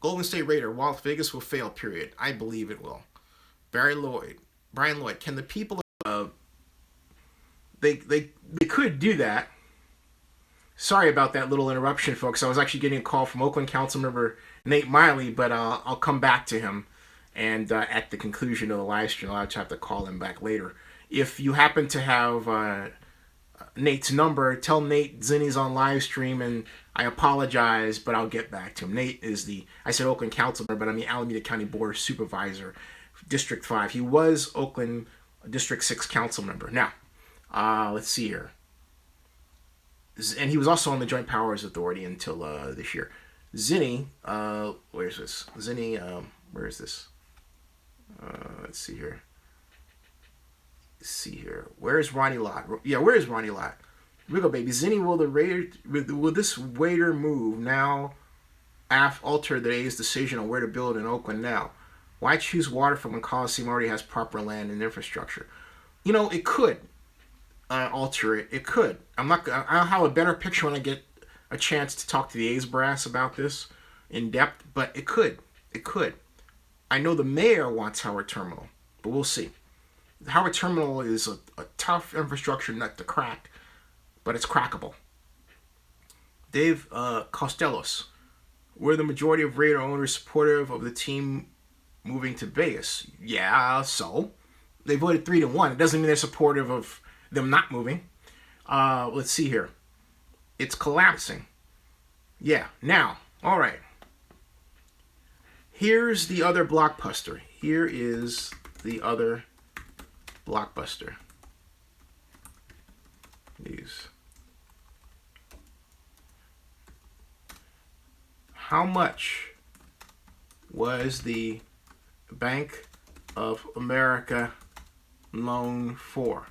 Golden State Raider, Las Vegas will fail, period. I believe it will. Brian Lloyd, can the people... They could do that. Sorry about that little interruption, folks. I was actually getting a call from Oakland Councilmember Nate Miley, but I'll come back to him. And at the conclusion of the live stream, I'll have to call him back later. If you happen to have Nate's number, tell Nate Zinni's on live stream, and I apologize, but I'll get back to him. Nate is I said Oakland Councilmember, but I mean Alameda County Board Supervisor, District 5. He was Oakland District 6 Councilmember. Now, let's see here. And he was also on the Joint Powers Authority until this year. Zinni, where's this? Zinni, where is this? Let's see here. Let's see here. Where's Ronnie Lott? Yeah, where is Ronnie Lott? Wiggle baby. Zinni, will this waiter move now alter today's decision on where to build in Oakland now? Why choose Waterfront when Coliseum already has proper land and infrastructure? You know, it could alter it. It could. I'll have a better picture when I get a chance to talk to the A's brass about this in depth, but it could. It could. I know the mayor wants Howard Terminal, but we'll see. Howard Terminal is a tough infrastructure nut to crack, but it's crackable. Dave Costellos, were the majority of Raider owners supportive of the team moving to Vegas? Yeah, so they voted 3-1. It doesn't mean they're supportive of them not moving. Let's see here. It's collapsing. Yeah, now, all right. Here's the other blockbuster. Here is the other blockbuster. These. How much was the Bank of America loan for?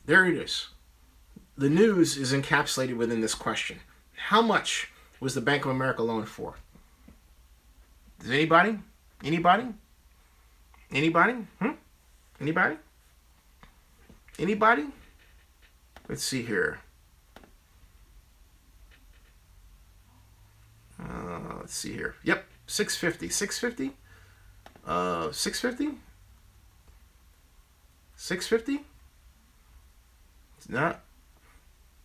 There it is. The news is encapsulated within this question. How much was the Bank of America loan for? Does anybody? Anybody? Anybody? Anybody? Anybody? Let's see here. Let's see here. Yep, 650. 650? 650? 650? It's not.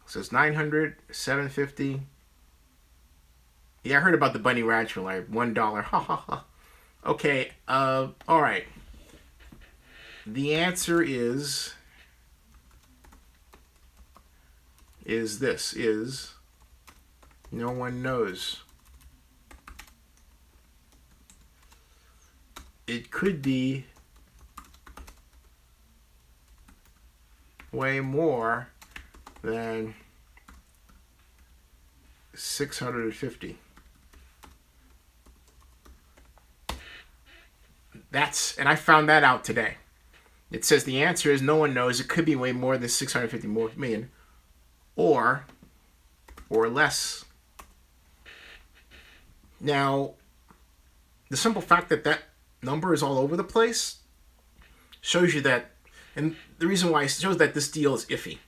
So it's 900, 750. Yeah, I heard about the Bunny Ranch for like $1. Ha ha ha. Okay, all right. The answer is no one knows. It could be way more than 650. And I found that out today. It says the answer is no one knows. It could be way more than 650 million, or less. Now, the simple fact that that number is all over the place shows you that, and the reason why it shows that this deal is iffy.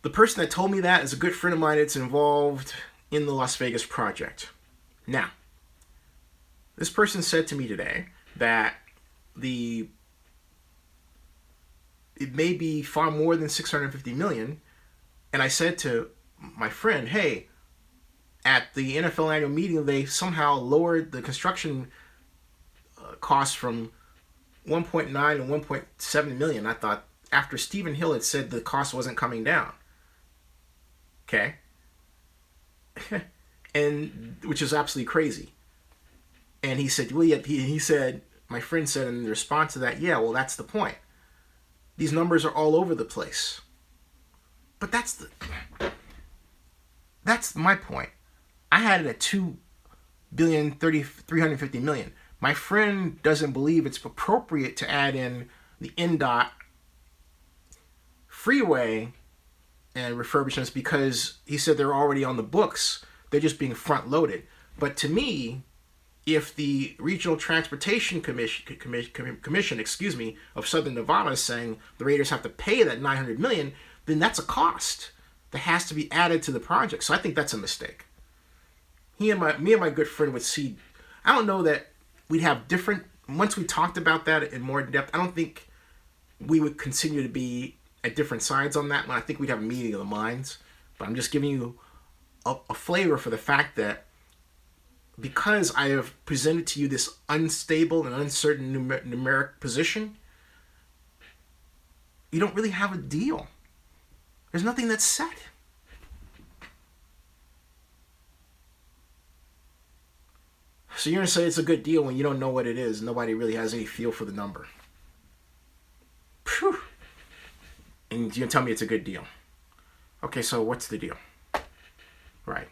The person that told me that is a good friend of mine that's involved in the Las Vegas project. Now, this person said to me today that it may be far more than 650 million. And I said to my friend, hey, at the NFL annual meeting, they somehow lowered the construction costs from 1.9 to 1.7 million. I thought after Stephen Hill had said the cost wasn't coming down. Okay. And which is absolutely crazy. And he said, well, yeah, he said, my friend said in response to that, yeah, well, that's the point. These numbers are all over the place. But that's my point. I had it at 350 million. My friend doesn't believe it's appropriate to add in the NDOT freeway and refurbishments because he said they're already on the books. They're just being front loaded. But to me, if the Regional Transportation Commission, of Southern Nevada is saying the Raiders have to pay that $900 million, then that's a cost that has to be added to the project. So I think that's a mistake. Me and my good friend would see. I don't know that we'd have different. Once we talked about that in more depth, I don't think we would continue to be at different sides on that one. I think we'd have a meeting of the minds. But I'm just giving you a flavor for the fact that because I have presented to you this unstable and uncertain numeric position, you don't really have a deal. There's nothing that's set. So you're going to say it's a good deal when you don't know what it is. Nobody really has any feel for the number. Phew. And you're going to tell me it's a good deal. Okay, so what's the deal? Right.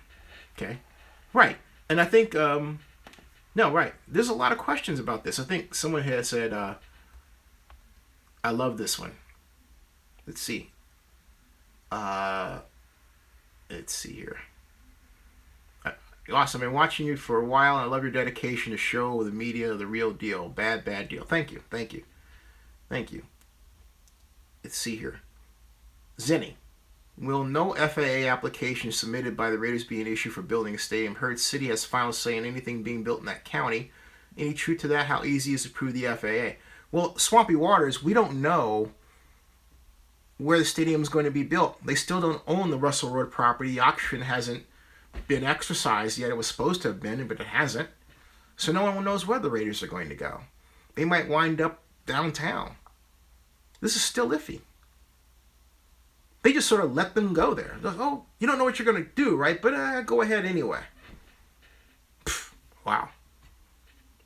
Okay. Right. And I think, right. There's a lot of questions about this. I think someone had said, I love this one. Let's see. Let's see here. Awesome. I've been watching you for a while, and I love your dedication to show the media the real deal. Bad deal. Thank you. Let's see here. Zinni. Will no FAA application submitted by the Raiders be an issue for building a stadium? Heard City has final say in anything being built in that county. Any truth to that? How easy is it to prove the FAA? Well, Swampy Waters, we don't know where the stadium is going to be built. They still don't own the Russell Road property. The auction hasn't been exercised yet. It was supposed to have been, but it hasn't. So no one knows where the Raiders are going to go. They might wind up downtown. This is still iffy. They just sort of let them go there. Oh, you don't know what you're going to do, right? But go ahead anyway. Pfft, wow.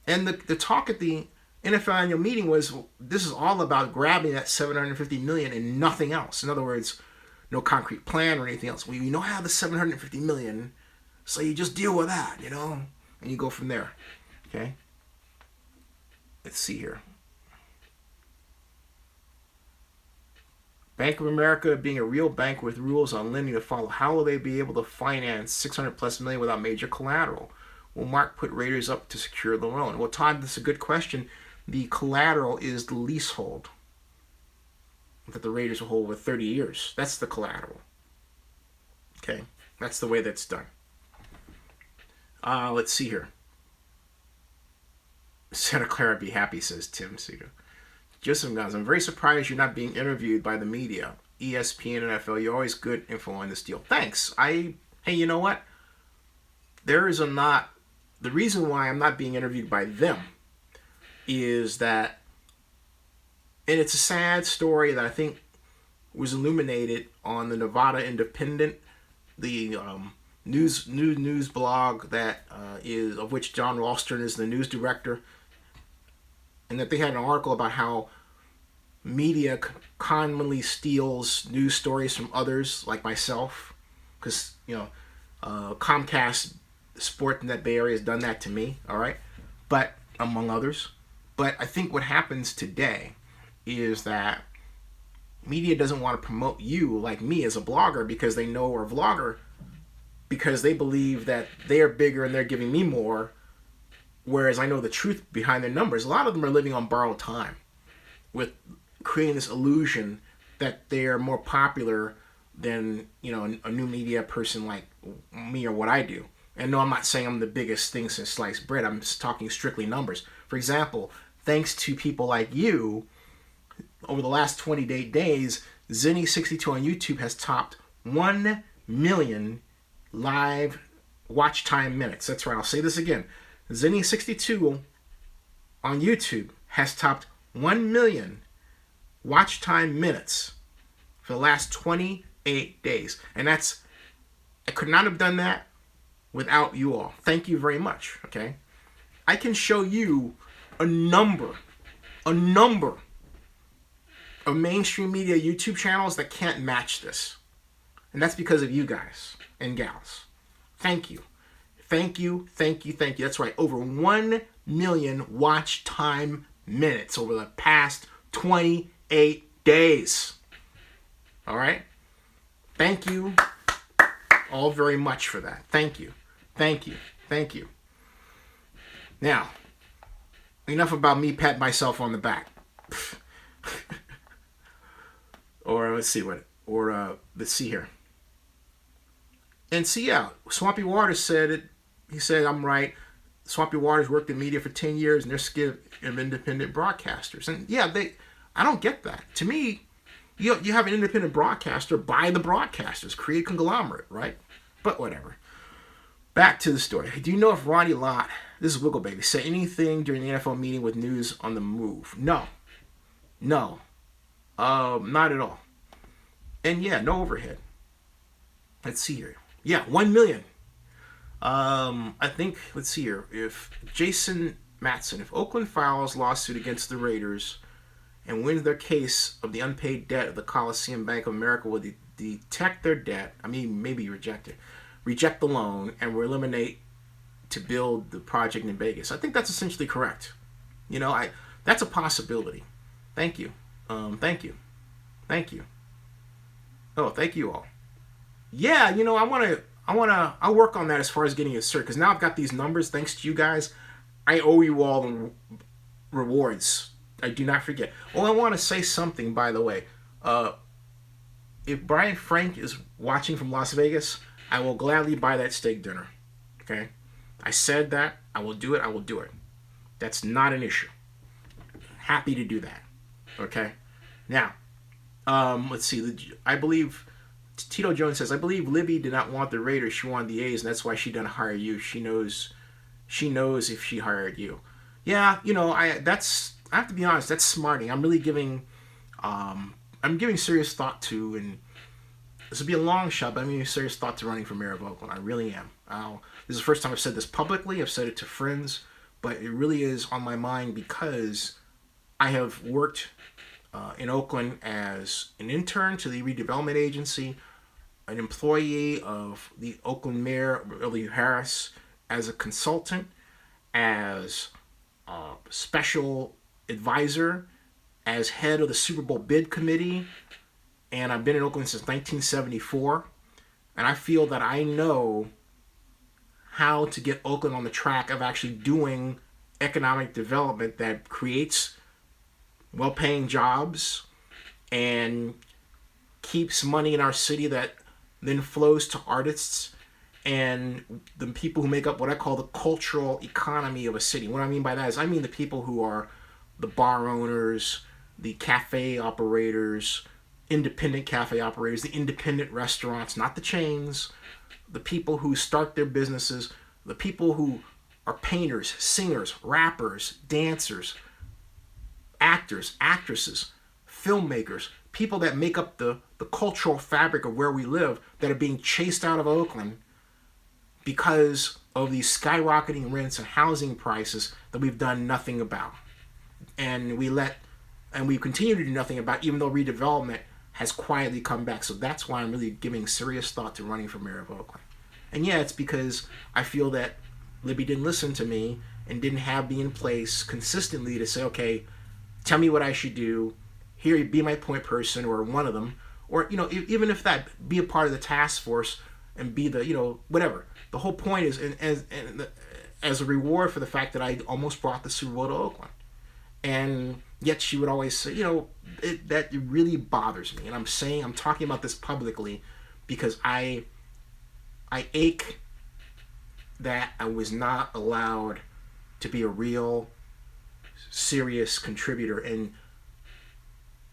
And the talk at the NFL annual meeting was, this is all about grabbing that $750 million and nothing else. In other words, no concrete plan or anything else. We know how the $750 million, so you just deal with that, and you go from there. Okay? Let's see here. Bank of America being a real bank with rules on lending to follow. How will they be able to finance $600+ million without major collateral? Will Mark put Raiders up to secure the loan? Well, Todd, that's a good question. The collateral is the leasehold that the Raiders will hold for 30 years. That's the collateral. Okay? That's the way that's done. Let's see here. Santa Clara be happy, says Tim Seeger. Joseph Guns, I'm very surprised you're not being interviewed by the media. ESPN, NFL, you're always good info on this deal. Thanks. Hey, you know what? The reason why I'm not being interviewed by them is that, and it's a sad story that I think was illuminated on the Nevada Independent, the news blog that is of which John Ralston is the news director, and that they had an article about how media commonly steals news stories from others like myself, because Comcast Sport in that Bay Area has done that to me, all right, but among others. But I think what happens today is that media doesn't want to promote you like me as a blogger because they know we're a vlogger, because they believe that they're bigger and they're giving me more, whereas I know the truth behind their numbers. A lot of them are living on borrowed time with creating this illusion that they're more popular than a new media person like me or what I do. And no, I'm not saying I'm the biggest thing since sliced bread. I'm just talking strictly numbers. For example, thanks to people like you, over the last 28 days, Zinni62 on YouTube has topped 1 million live watch time minutes. That's right, I'll say this again. Zinni62 on YouTube has topped 1 million watch time minutes for the last 28 days. And I could not have done that without you all. Thank you very much, okay? I can show you a number of mainstream media YouTube channels that can't match this. And that's because of you guys and gals. Thank you. That's right. Over 1 million watch time minutes over the past 28 days. All right? Thank you all very much for that. Thank you. Now, enough about me patting myself on the back. Let's see here. And see, yeah, Swampy Waters said it. He said, I'm right. Swampy Waters worked in media for 10 years and they're scared of independent broadcasters. And yeah, I don't get that. To me, you have an independent broadcaster buy the broadcasters, create a conglomerate, right? But whatever. Back to the story. Do you know if Ronnie Lott, this is Wiggle Baby, said anything during the NFL meeting with news on the move? No. Not at all. And yeah, no overhead. Let's see here. Yeah, 1 million. I think, let's see here. If Jason Matson, if Oakland files lawsuit against the Raiders and wins their case of the unpaid debt of the Coliseum Bank of America, will detect their debt, maybe reject it, reject the loan, and will eliminate to build the project in Vegas. I think that's essentially correct. That's a possibility. Thank you. Thank you. Thank you. Oh, thank you all. Yeah, I'll work on that as far as getting a cert, because now I've got these numbers thanks to you guys. I owe you all the rewards. I do not forget. Oh, I want to say something, by the way. If Brian Frank is watching from Las Vegas, I will gladly buy that steak dinner. Okay? I said that. I will do it. I will do it. That's not an issue. Happy to do that. Okay? Now, let's see. I believe Tito Jones says, I believe Libby did not want the Raiders. She wanted the A's, and that's why she didn't hire you. She knows if she hired you. Yeah, I have to be honest, that's smarting. I'm really giving serious thought to, and this will be a long shot, but I'm giving serious thought to running for mayor of Oakland. I really am. This is the first time I've said this publicly. I've said it to friends, but it really is on my mind because I have worked in Oakland as an intern to the redevelopment agency, an employee of the Oakland Mayor, W. Harris, as a consultant, as a special advisor, as head of the Super Bowl bid committee, and I've been in Oakland since 1974, and I feel that I know how to get Oakland on the track of actually doing economic development that creates well-paying jobs and keeps money in our city that then flows to artists and the people who make up what I call the cultural economy of a city. What I mean by that is I mean the people who are the bar owners, the cafe operators, independent cafe operators, the independent restaurants, not the chains, the people who start their businesses, the people who are painters, singers, rappers, dancers, actors, actresses, filmmakers, people that make up the cultural fabric of where we live that are being chased out of Oakland because of these skyrocketing rents and housing prices that we've done nothing about. And we continue to do nothing about, even though redevelopment has quietly come back. So that's why I'm really giving serious thought to running for mayor of Oakland. And yeah, it's because I feel that Libby didn't listen to me and didn't have me in place consistently to say, okay, tell me what I should do. Here, be my point person or one of them. Or, even if that, be a part of the task force and be the, whatever. The whole point is, as a reward for the fact that I almost brought the Super Bowl to Oakland. And yet she would always say, that really bothers me. And I'm talking about this publicly because I ache that I was not allowed to be a real, serious contributor. And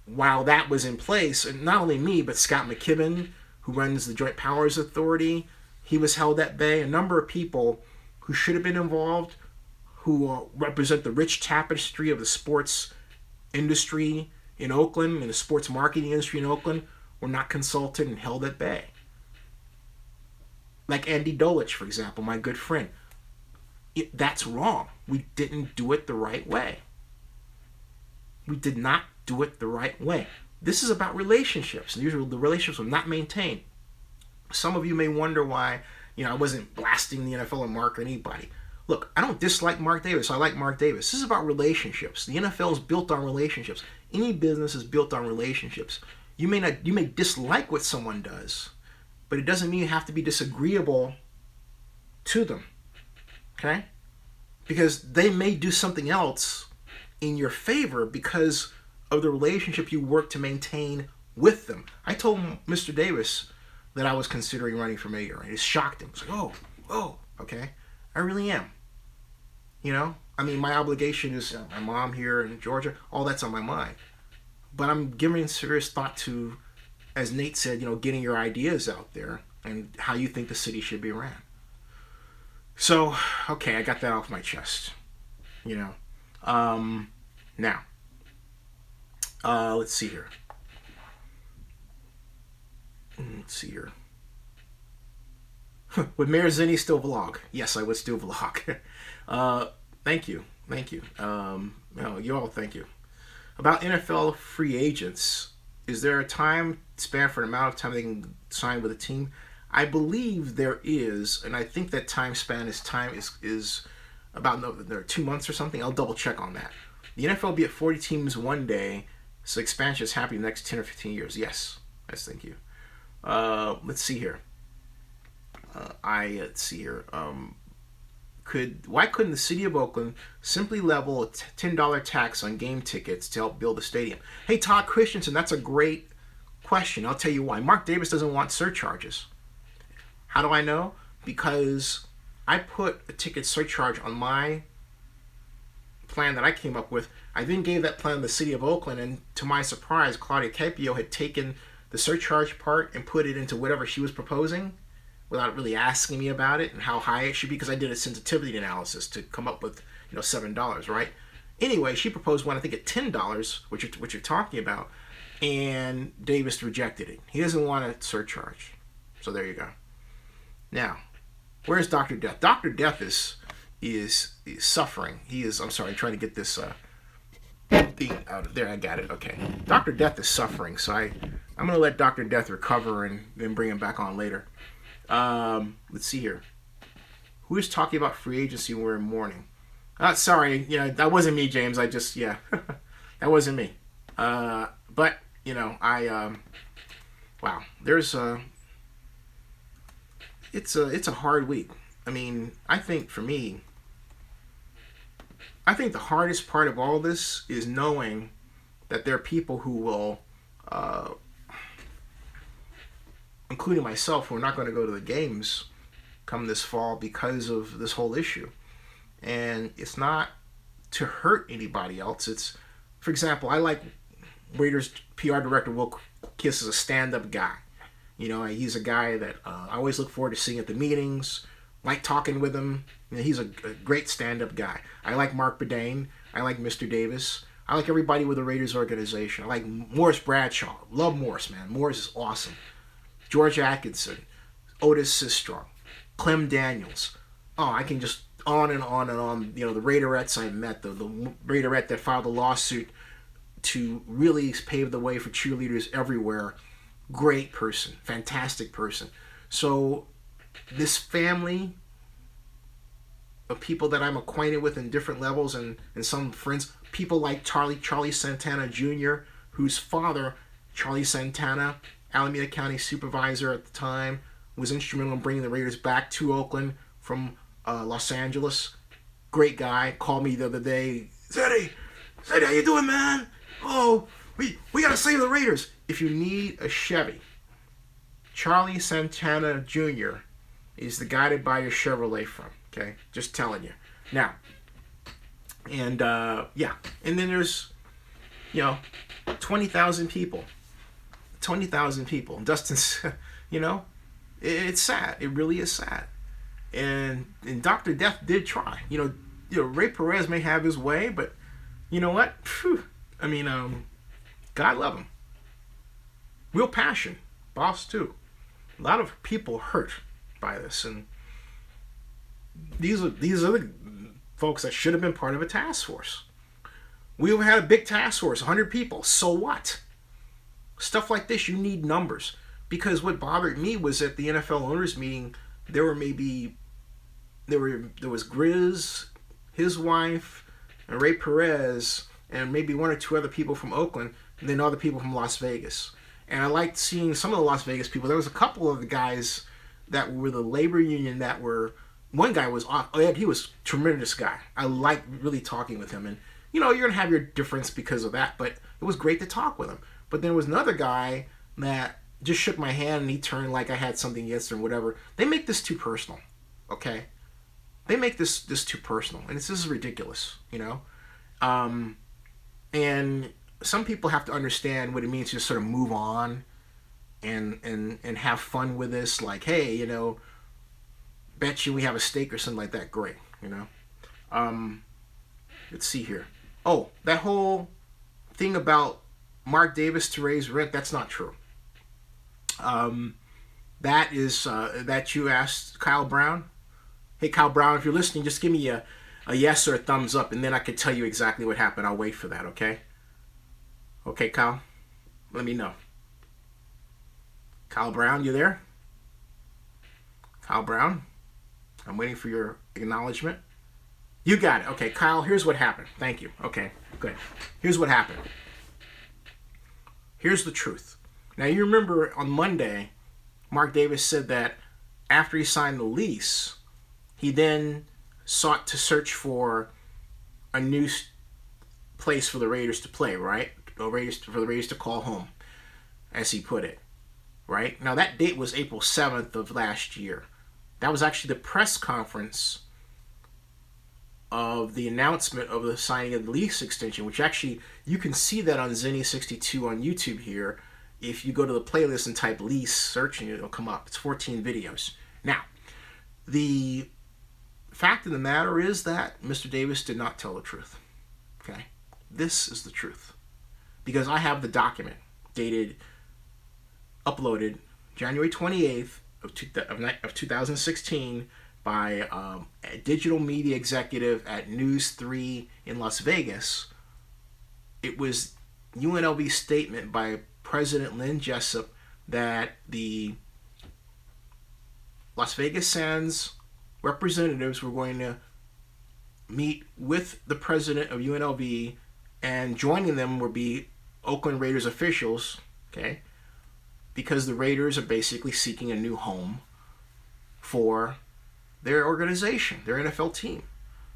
while that was in place, and not only me, but Scott McKibben, who runs the Joint Powers Authority, he was held at bay. A number of people who should have been involved, who represent the rich tapestry of the sports industry in Oakland and the sports marketing industry in Oakland, were not consulted and held at bay. Like Andy Dolich, for example, my good friend. That's wrong. We didn't do it the right way. We did not do it the right way. This is about relationships. And usually the relationships were not maintained. Some of you may wonder why, I wasn't blasting the NFL or Mark or anybody. Look, I don't dislike Mark Davis. I like Mark Davis. This is about relationships. The NFL is built on relationships. Any business is built on relationships. You may dislike what someone does, but it doesn't mean you have to be disagreeable to them. Okay? Because they may do something else in your favor because of the relationship you work to maintain with them. I told Mr. Davis that I was considering running for mayor, and it shocked him. It's like, oh, okay. I really am. My obligation is my mom here in Georgia. All that's on my mind. But I'm giving serious thought to, as Nate said, getting your ideas out there and how you think the city should be ran. So, okay, I got that off my chest. Now, let's see here. Would Mayor Zinni still vlog? Yes, I would still vlog. Thank you. You all, thank you. About NFL free agents, is there a time span for an amount of time they can sign with a team? I believe there is, and I think that time span is about 2 months or something. I'll double check on that. The NFL will be at 40 teams one day, So expansion is happening in the next 10 or 15 years. Yes. Yes, thank you. Let's see here. Let's see here. Why couldn't the city of Oakland simply level a $10 tax on game tickets to help build a stadium? Hey, Todd Christensen, that's a great question. I'll tell you why. Mark Davis doesn't want surcharges. How do I know? Because I put a ticket surcharge on my plan that I came up with. I then gave that plan to the city of Oakland, and to my surprise, Claudia Capio had taken the surcharge part and put it into whatever she was proposing without really asking me about it and how high it should be, because I did a sensitivity analysis to come up with, $7, right? Anyway, she proposed one, I think, at $10, which you're talking about, and Davis rejected it. He doesn't want a surcharge. So there you go. Now, where's Dr. Death? Dr. Death is suffering. I'm sorry, I'm trying to get this thing out of there. I got it. Okay. Dr. Death is suffering, so I'm going to let Dr. Death recover and then bring him back on later. Let's see here. Who is talking about free agency when we're in mourning? Sorry, that wasn't me, James. That wasn't me. But, wow, it's a hard week. I mean, I think for me, the hardest part of all this is knowing that there are people who will, including myself, who are not going to go to the games come this fall because of this whole issue. And it's not to hurt anybody else. It's, for example, I like Raiders PR director Will Kiss as a stand-up guy. He's a guy that I always look forward to seeing at the meetings, like talking with him. He's a great stand-up guy. I like Mark Bedane. I like Mr. Davis. I like everybody with the Raiders organization. I like Morris Bradshaw. Love Morris, man. Morris is awesome. George Atkinson, Otis Sistrunk, Clem Daniels. Oh, I can just on and on and on. The Raiderettes I met, the Raiderette that filed a lawsuit to really pave the way for cheerleaders everywhere. Great person, fantastic person. So this family of people that I'm acquainted with in different levels, and some friends, people like Charlie Santana Jr., whose father, Charlie Santana, Alameda County supervisor at the time, was instrumental in bringing the Raiders back to Oakland from Los Angeles. Great guy. Called me the other day. Zeddy, how you doing, man? Oh, we gotta save the Raiders. If you need a Chevy, Charlie Santana Jr. is the guy to buy your Chevrolet from. Okay, just telling you. Now, and and then there's 20,000 people. 20,000 people. Dustin's, it's sad. It really is sad. And Dr. Death did try. Ray Perez may have his way, but you know what? Phew. I mean, God love him. Real passion. Boss too. A lot of people hurt by this, and these are the folks that should have been part of a task force. We had a big task force, 100 people. So what? Stuff like this, you need numbers. Because what bothered me was at the NFL owners meeting, there was Grizz, his wife, and Ray Perez, and maybe one or two other people from Oakland, and then other people from Las Vegas. And I liked seeing some of the Las Vegas people. There was a couple of the guys that were the labor union that were, one guy was, he was a tremendous guy. I liked really talking with him. And, you're going to have your difference because of that, but it was great to talk with him. But there was another guy that just shook my hand and he turned like I had something against him or whatever. They make this too personal, okay? They make this too personal. And this is ridiculous, And some people have to understand what it means to just sort of move on and have fun with this. Like, hey, bet you we have a steak or something like that. Great, Let's see here. Oh, that whole thing about Mark Davis to raise rent, that's not true. That is that you asked Kyle Brown. Hey, Kyle Brown, if you're listening, just give me a yes or a thumbs up, and then I can tell you exactly what happened. I'll wait for that, okay? Okay, Kyle, let me know. Kyle Brown, you there? Kyle Brown, I'm waiting for your acknowledgement. You got it. Okay, Kyle, here's what happened. Thank you. Okay, good. Here's what happened. Here's the truth. Now, you remember on Monday, Mark Davis said that after he signed the lease, he then sought to search for a new place for the Raiders to play, right? For the Raiders to call home, as he put it, right? Now, that date was April 7th of last year. That was actually the press conference of the announcement of the signing of the lease extension, which actually, you can see that on Zenny62 on YouTube here. If you go to the playlist and type Lease, searching it, it'll come up. It's 14 videos. Now, the fact of the matter is that Mr. Davis did not tell the truth. Okay? This is the truth. Because I have the document dated, uploaded January 28th of 2016 by a digital media executive at News 3 in Las Vegas. It was UNLV's statement by President Lynn Jessup that the Las Vegas Sands representatives were going to meet with the president of UNLV, and joining them would be Oakland Raiders officials, okay, because the Raiders are basically seeking a new home for their organization, their NFL team.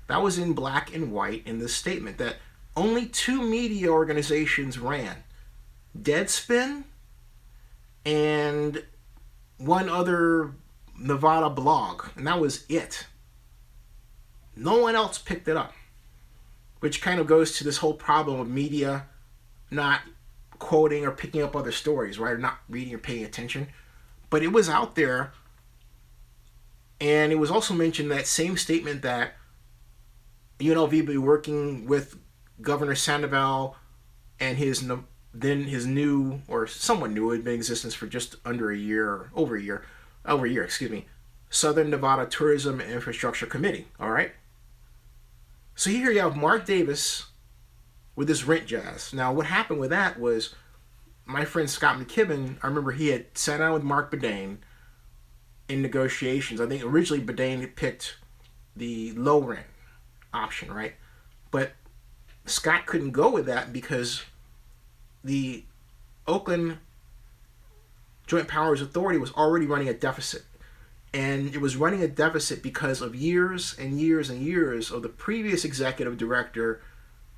That was in black and white in this statement that only 2 media organizations ran. Deadspin and one other Nevada blog, and that was it. No one else picked it up, which kind of goes to this whole problem of media not quoting or picking up other stories, right? Or not reading or paying attention. But it was out there, and it was also mentioned that same statement that UNLV would be working with Governor Sandoval and his new, or someone new, had been in existence for just over a year, Southern Nevada Tourism and Infrastructure Committee, all right? So here you have Mark Davis with this rent jazz. Now, what happened with that was my friend Scott McKibben, I remember he had sat down with Mark Bedane in negotiations. I think originally Bedane had picked the low rent option, right? But Scott couldn't go with that because the Oakland Joint Powers Authority was already running a deficit. And it was running a deficit because of years and years and years of the previous executive director,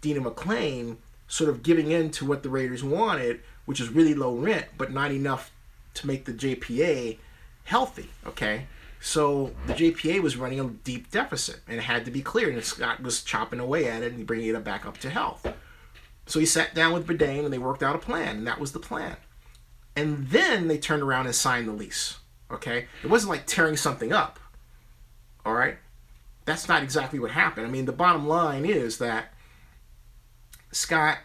Dina McClain, sort of giving in to what the Raiders wanted, which is really low rent, but not enough to make the JPA healthy, okay? So the JPA was running a deep deficit, and it had to be cleared, and Scott was chopping away at it and bringing it back up to health. So he sat down with Bedane, and they worked out a plan, and that was the plan. And then they turned around and signed the lease, okay? It wasn't like tearing something up, all right? That's not exactly what happened. I mean, the bottom line is that Scott,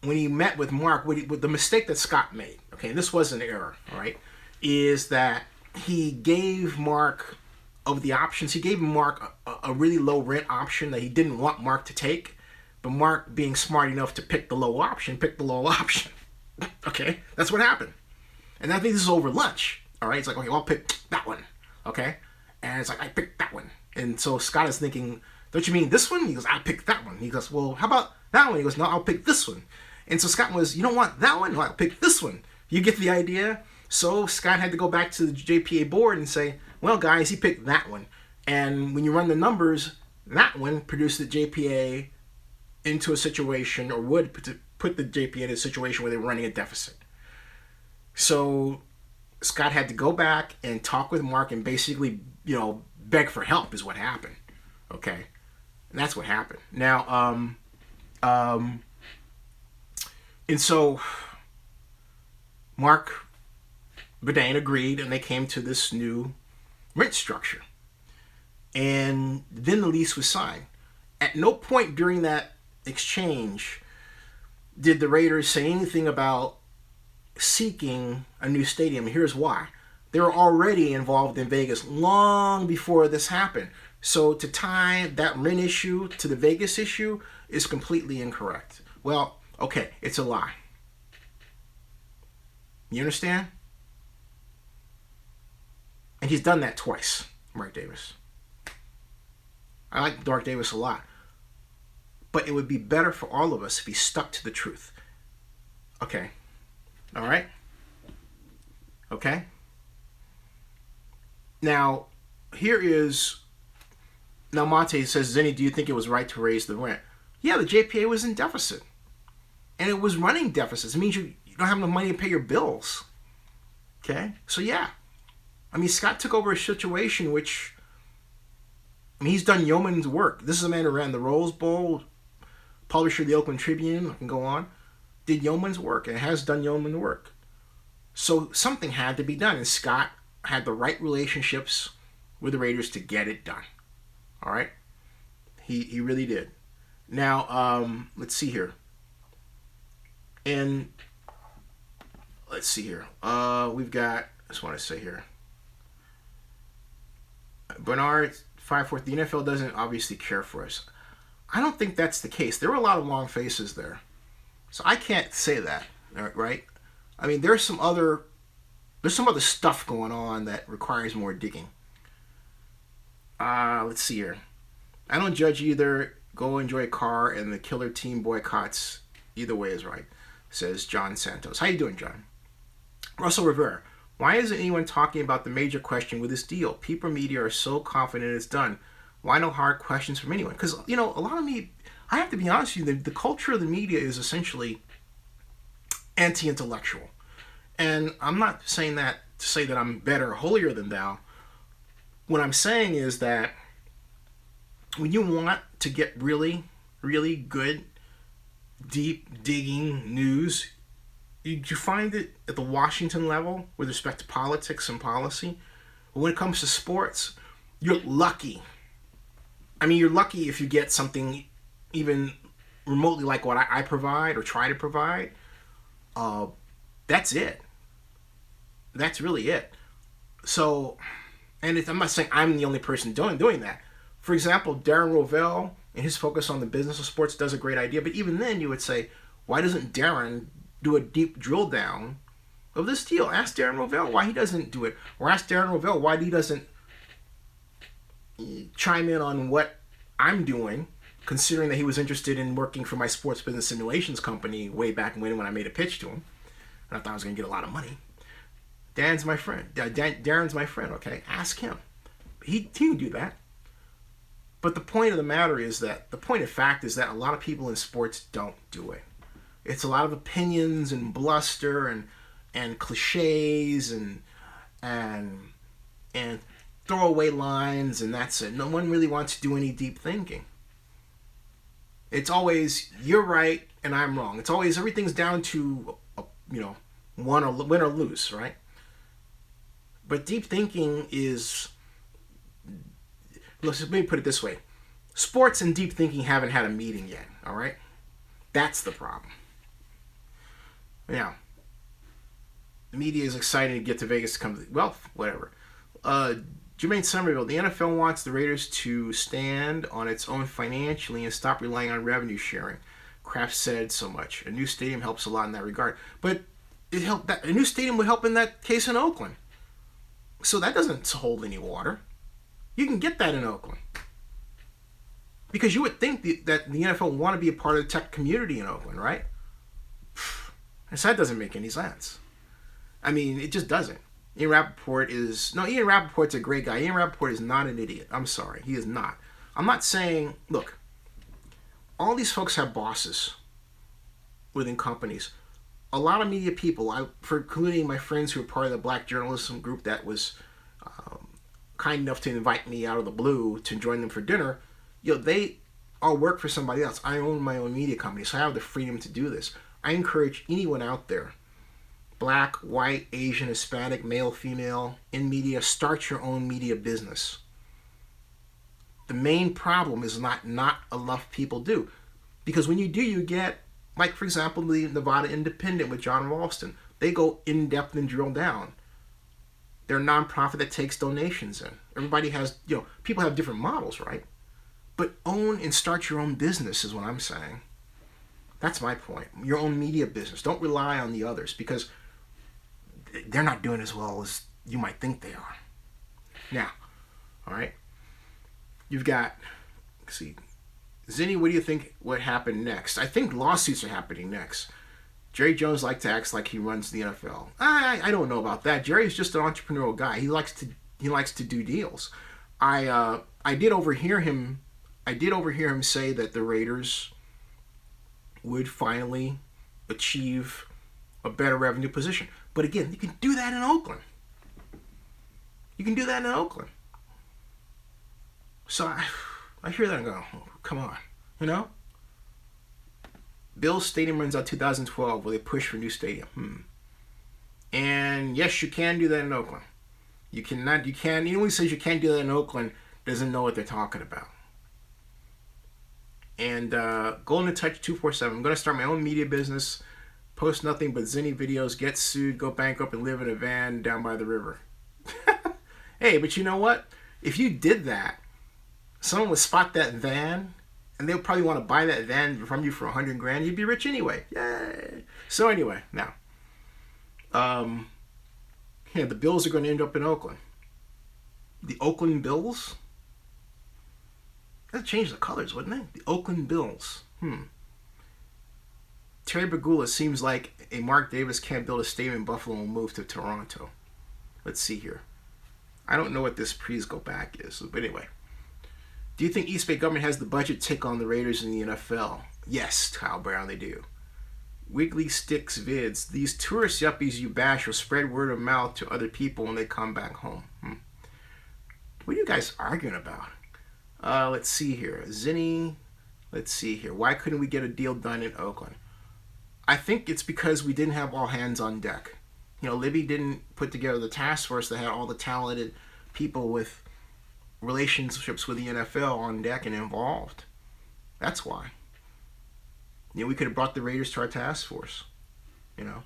when he met with Mark, with the mistake that Scott made, okay, and this was an error, all right, is that he gave Mark, of the options, he gave Mark a really low rent option that he didn't want Mark to take, but Mark, being smart enough to pick the low option, picked the low option. Okay, that's what happened. And I think this is over lunch, all right? It's like, okay, well, I'll pick that one, okay? And it's like, I picked that one. And so Scott is thinking, don't you mean this one? He goes, I picked that one. He goes, well, how about that one? He goes, no, I'll pick this one. And so Scott was, you don't want that one? No, I'll pick this one. You get the idea? So Scott had to go back to the JPA board and say, well, guys, he picked that one. And when you run the numbers, that one produced the JPA into a situation, or would put the JPA in a situation where they were running a deficit. So Scott had to go back and talk with Mark and basically, beg for help is what happened. Okay? And that's what happened. Now, and so Mark Bedane agreed, and they came to this new rent structure. And then the lease was signed. At no point during that exchange did the Raiders say anything about seeking a new stadium. Here's why. They were already involved in Vegas long before this happened. So to tie that rent issue to the Vegas issue is completely incorrect. Well, okay, it's a lie. You understand? And he's done that twice, Mark Davis. I like Mark Davis a lot. But it would be better for all of us if he stuck to the truth. Okay. All right. Okay. Now, here is. Now, Monte says, Zenny, do you think it was right to raise the rent? Yeah, the JPA was in deficit. And it was running deficits. It means you don't have enough money to pay your bills. Okay? So, yeah. I mean, Scott took over a situation which. I mean, he's done yeoman's work. This is a man who ran the Rose Bowl, publisher of the Oakland Tribune, I can go on. Did yeoman's work and has done yeoman's work. So something had to be done, and Scott had the right relationships with the Raiders to get it done. All right? He really did. Now, let's see here. And let's see here. We've got, I just want to say here. Bernard 5-4, the NFL doesn't obviously care for us. I don't think that's the case. There were a lot of long faces there. So I can't say that, right? I mean, there's some other stuff going on that requires more digging. Let's see here. I don't judge either. Go enjoy a car, and the killer team boycotts. Either way is right, says John Santos. How you doing, John? Russell Rivera. Why isn't anyone talking about the major question with this deal? People media are so confident it's done. Why no hard questions from anyone? Because, a lot of me, I have to be honest with you, the culture of the media is essentially anti-intellectual. And I'm not saying that to say that I'm better or holier than thou. What I'm saying is that when you want to get really, really good, deep digging news, you find it at the Washington level with respect to politics and policy. But when it comes to sports, you're lucky. I mean, you're lucky if you get something even remotely like what I provide or try to provide. That's it. That's really it. So, and I'm not saying I'm the only person doing that. For example, Darren Rovell and his focus on the business of sports does a great idea. But even then, you would say, why doesn't Darren do a deep drill down of this deal? Ask Darren Rovell why he doesn't do it. Or ask Darren Rovell why he doesn't chime in on what I'm doing, considering that he was interested in working for my sports business simulations company way back when I made a pitch to him. And I thought I was going to get a lot of money. Darren's my friend. Darren's my friend, okay? Ask him. He can do that. But the point of the matter is that, the point of fact is that a lot of people in sports don't do it. It's a lot of opinions and bluster and cliches and throwaway lines, and that's it. No one really wants to do any deep thinking. It's always, you're right and I'm wrong. It's always, everything's down to, win or lose, right? But deep thinking is, let me put it this way. Sports and deep thinking haven't had a meeting yet, all right? That's the problem. Now, the media is excited to get to Vegas to come. Well, whatever. Jermaine Somerville, the NFL wants the Raiders to stand on its own financially and stop relying on revenue sharing. Kraft said so much. A new stadium helps a lot in that regard. But a new stadium would help in that case in Oakland. So that doesn't hold any water. You can get that in Oakland. Because you would think that the NFL would want to be a part of the tech community in Oakland, right? So that doesn't make any sense. I mean, it just doesn't. Ian Rappaport's a great guy. Ian Rappaport is not an idiot. I'm sorry. He is not. I'm not saying, look, all these folks have bosses within companies. A lot of media people, including my friends who are part of the black journalism group that was kind enough to invite me out of the blue to join them for dinner, they all work for somebody else. I own my own media company, so I have the freedom to do this. I encourage anyone out there, black, white, Asian, Hispanic, male, female, in media, start your own media business. The main problem is not enough people do. Because when you do, you get, like, for example, the Nevada Independent with John Ralston. They go in-depth and drill down. They're a nonprofit that takes donations in. Everybody has, people have different models, right? But own and start your own business is what I'm saying. That's my point. Your own media business. Don't rely on the others because they're not doing as well as you might think they are. Now, all right, you've got, let's see, Zinni, what do you think what happened next? I think lawsuits are happening next. Jerry Jones likes to act like he runs the NFL. I don't know about that. Jerry's just an entrepreneurial guy. He likes to do deals. I did overhear him say that the Raiders would finally achieve a better revenue position. But again, you can do that in Oakland. So I hear that and go, oh, come on, you know? Bills Stadium runs out 2012 where they push for a new stadium. And yes, you can do that in Oakland. Anyone who says you can't do that in Oakland doesn't know what they're talking about. And Golden Touch 247. I'm going to start my own media business, post nothing but zany videos, get sued, go bankrupt, and live in a van down by the river. Hey, but you know what? If you did that, someone would spot that van, and they'll probably want to buy that van from you for $100,000. You'd be rich anyway. Yay! So anyway, now, the Bills are going to end up in Oakland. The Oakland Bills? That'd change the colors, wouldn't it? The Oakland Bills. Terry Bagula seems like a Mark Davis can't build a stadium in Buffalo and move to Toronto. Let's see here. I don't know what this please go back is, but anyway. Do you think East Bay government has the budget to take on the Raiders in the NFL? Yes, Kyle Brown, they do. Wiggly Sticks vids. These tourist yuppies you bash will spread word of mouth to other people when they come back home. What are you guys arguing about? Let's see here. Zinni. Let's see here. Why couldn't we get a deal done in Oakland? I think it's because we didn't have all hands on deck. Libby didn't put together the task force that had all the talented people with relationships with the NFL on deck and involved. That's why. We could have brought the Raiders to our task force, and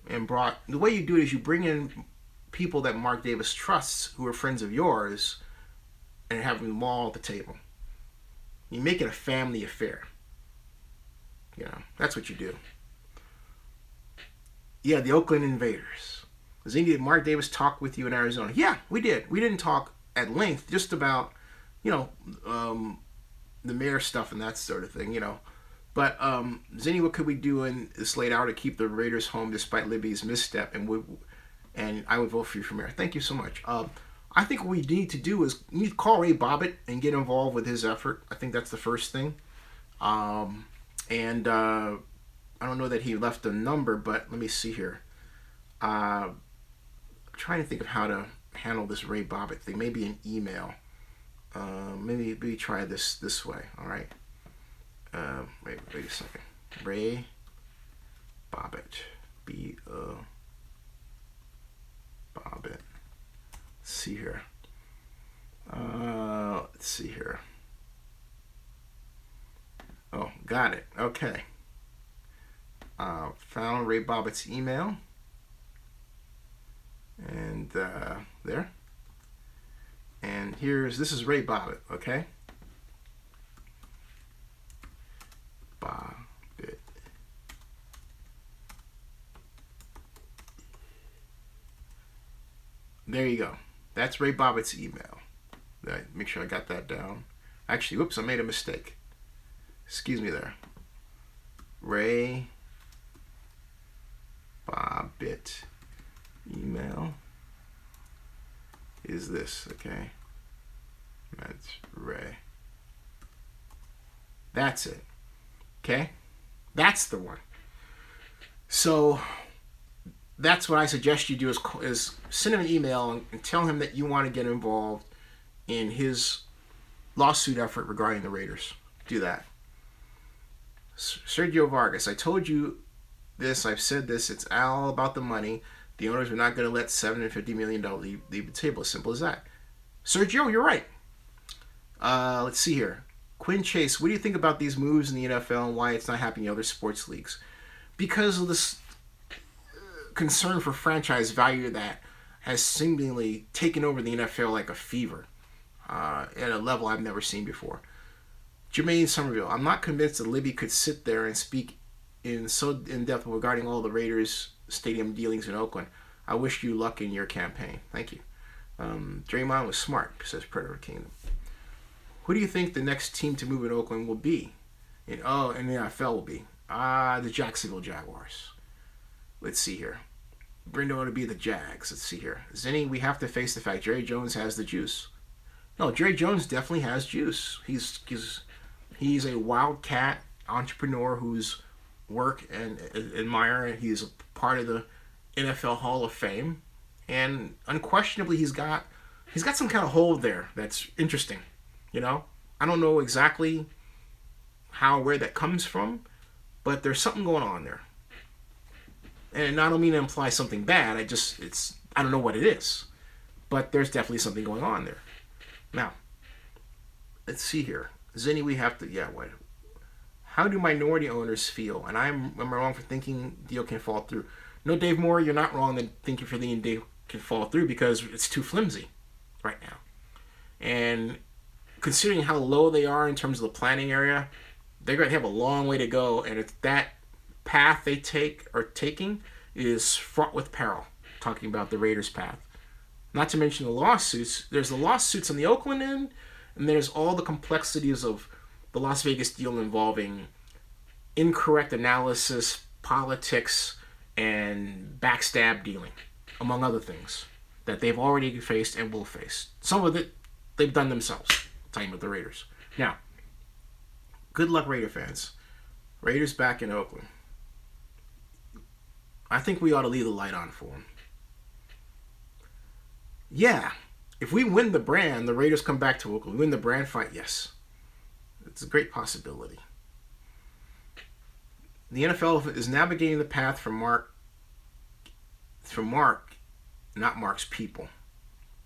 the way you do it is you bring in people that Mark Davis trusts who are friends of yours and have them all at the table. You make it a family affair. That's what you do. Yeah, the Oakland Invaders. Did Mark Davis talk with you in Arizona? Yeah, we did. We didn't talk at length, just about, the mayor stuff and that sort of thing, But, Zinni, what could we do in this late hour to keep the Raiders home despite Libby's misstep? And I would vote for you for mayor. Thank you so much. I think what we need to do is we need to call Ray Bobbitt and get involved with his effort. I think that's the first thing. I don't know that he left a number, but let me see here. I'm trying to think of how to handle this Ray Bobbitt thing. Maybe an email. Maybe try this way. All right. Wait a second. Ray Bobbitt. Bobbitt. Let's see here. Oh, got it. Okay. Found Ray Bobbitt's email. And there. And this is Ray Bobbitt, okay? Bobbitt. There you go. That's Ray Bobbitt's email. Make sure I got that down. Actually, whoops, I made a mistake. Excuse me there. Ray Bobbitt email is this, okay? That's Ray. That's it. Okay? That's the one. So that's what I suggest you do is send him an email and tell him that you want to get involved in his lawsuit effort regarding the Raiders. Do that. Sergio Vargas, I told you this, I've said this, it's all about the money. The owners are not going to let $750 million leave the table. As simple as that. Sergio, you're right. Let's see here. Quinn Chase, what do you think about these moves in the NFL and why it's not happening in other sports leagues? Because of this concern for franchise value that has seemingly taken over the NFL like a fever at a level I've never seen before. Jermaine Somerville, I'm not convinced that Libby could sit there and speak in depth regarding all the Raiders stadium dealings in Oakland. I wish you luck in your campaign. Thank you. Draymond was smart, says Predator Kingdom. Who do you think the next team to move in Oakland will be? In the NFL will be? The Jacksonville Jaguars. Let's see here. Brindo to be the Jags. Let's see here. Zinni, we have to face the fact Jerry Jones has the juice. No, Jerry Jones definitely has juice. He's a wildcat entrepreneur whose work and admire. He's a part of the NFL Hall of Fame, and unquestionably he's got some kind of hold there that's interesting. You know, I don't know exactly where that comes from, but there's something going on there. And I don't mean to imply something bad. I don't know what it is, but there's definitely something going on there. Now, let's see here. Zinni, we have to, what? How do minority owners feel? And am I wrong for thinking deal can fall through? No, Dave Moore, you're not wrong in thinking for the deal can fall through because it's too flimsy right now. And considering how low they are in terms of the planning area, they're going to have a long way to go. And if that path they are taking is fraught with peril, talking about the Raiders' path. Not to mention the lawsuits. There's the lawsuits on the Oakland end, and there's all the complexities of the Las Vegas deal involving incorrect analysis, politics, and backstab dealing, among other things, that they've already faced and will face. Some of it they've done themselves, talking about the Raiders. Now, good luck, Raider fans. Raiders back in Oakland. I think we ought to leave the light on for them. Yeah, if we win the brand, the Raiders come back to Oakland. We win the brand fight, yes. It's a great possibility. The NFL is navigating the path from Mark, not Mark's people,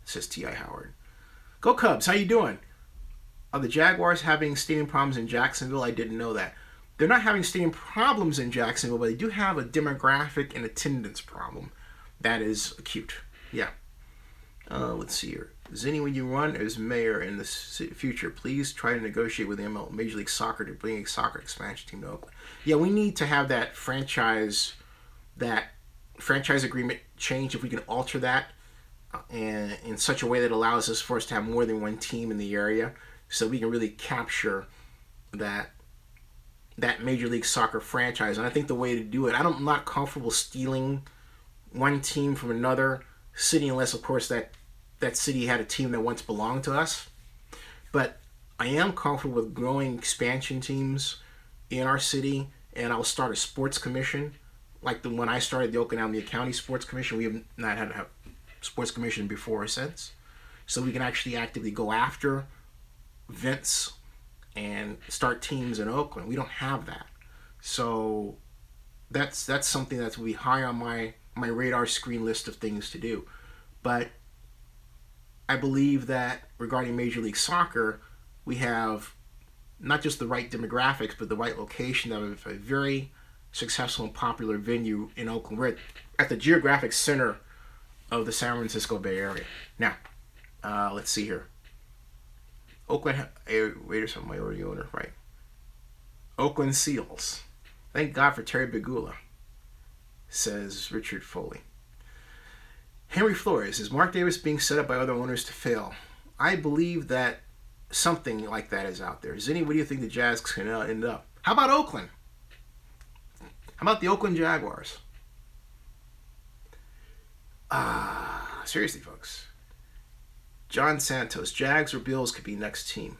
says T.I. Howard. Go Cubs, how you doing? Are the Jaguars having stadium problems in Jacksonville? I didn't know that. They're not having stadium problems in Jacksonville, but they do have a demographic and attendance problem that is acute. Yeah. Let's see here. Zinni, when you run as mayor in the future, please try to negotiate with the Major League Soccer to bring a soccer expansion team to Oakland. Yeah, we need to have that franchise agreement change if we can alter that and in such a way that allows us for us to have more than one team in the area, so we can really capture that Major League Soccer franchise. And I think the way to do it, I'm not comfortable stealing one team from another city unless, of course, that city had a team that once belonged to us. But I am comfortable with growing expansion teams in our city, and I'll start a sports commission like the one I started, the Oakland Alameda County Sports Commission. We have not had a sports commission before or since. So we can actually actively go after events and start teams in Oakland. We don't have that. So that's something that will be high on my radar screen list of things to do. But I believe that regarding Major League Soccer, we have not just the right demographics, but the right location of a very successful and popular venue in Oakland. We're at the geographic center of the San Francisco Bay Area. Now, let's see here. Oakland Raiders have minority owner, right? Oakland Seals. Thank God for Terry Begula, says Richard Foley. Henry Flores, is Mark Davis being set up by other owners to fail? I believe that something like that is out there. Zinni, what do you think the Jazz can end up? How about Oakland? How about the Oakland Jaguars? Seriously, folks. John Santos, Jags or Bills could be next team.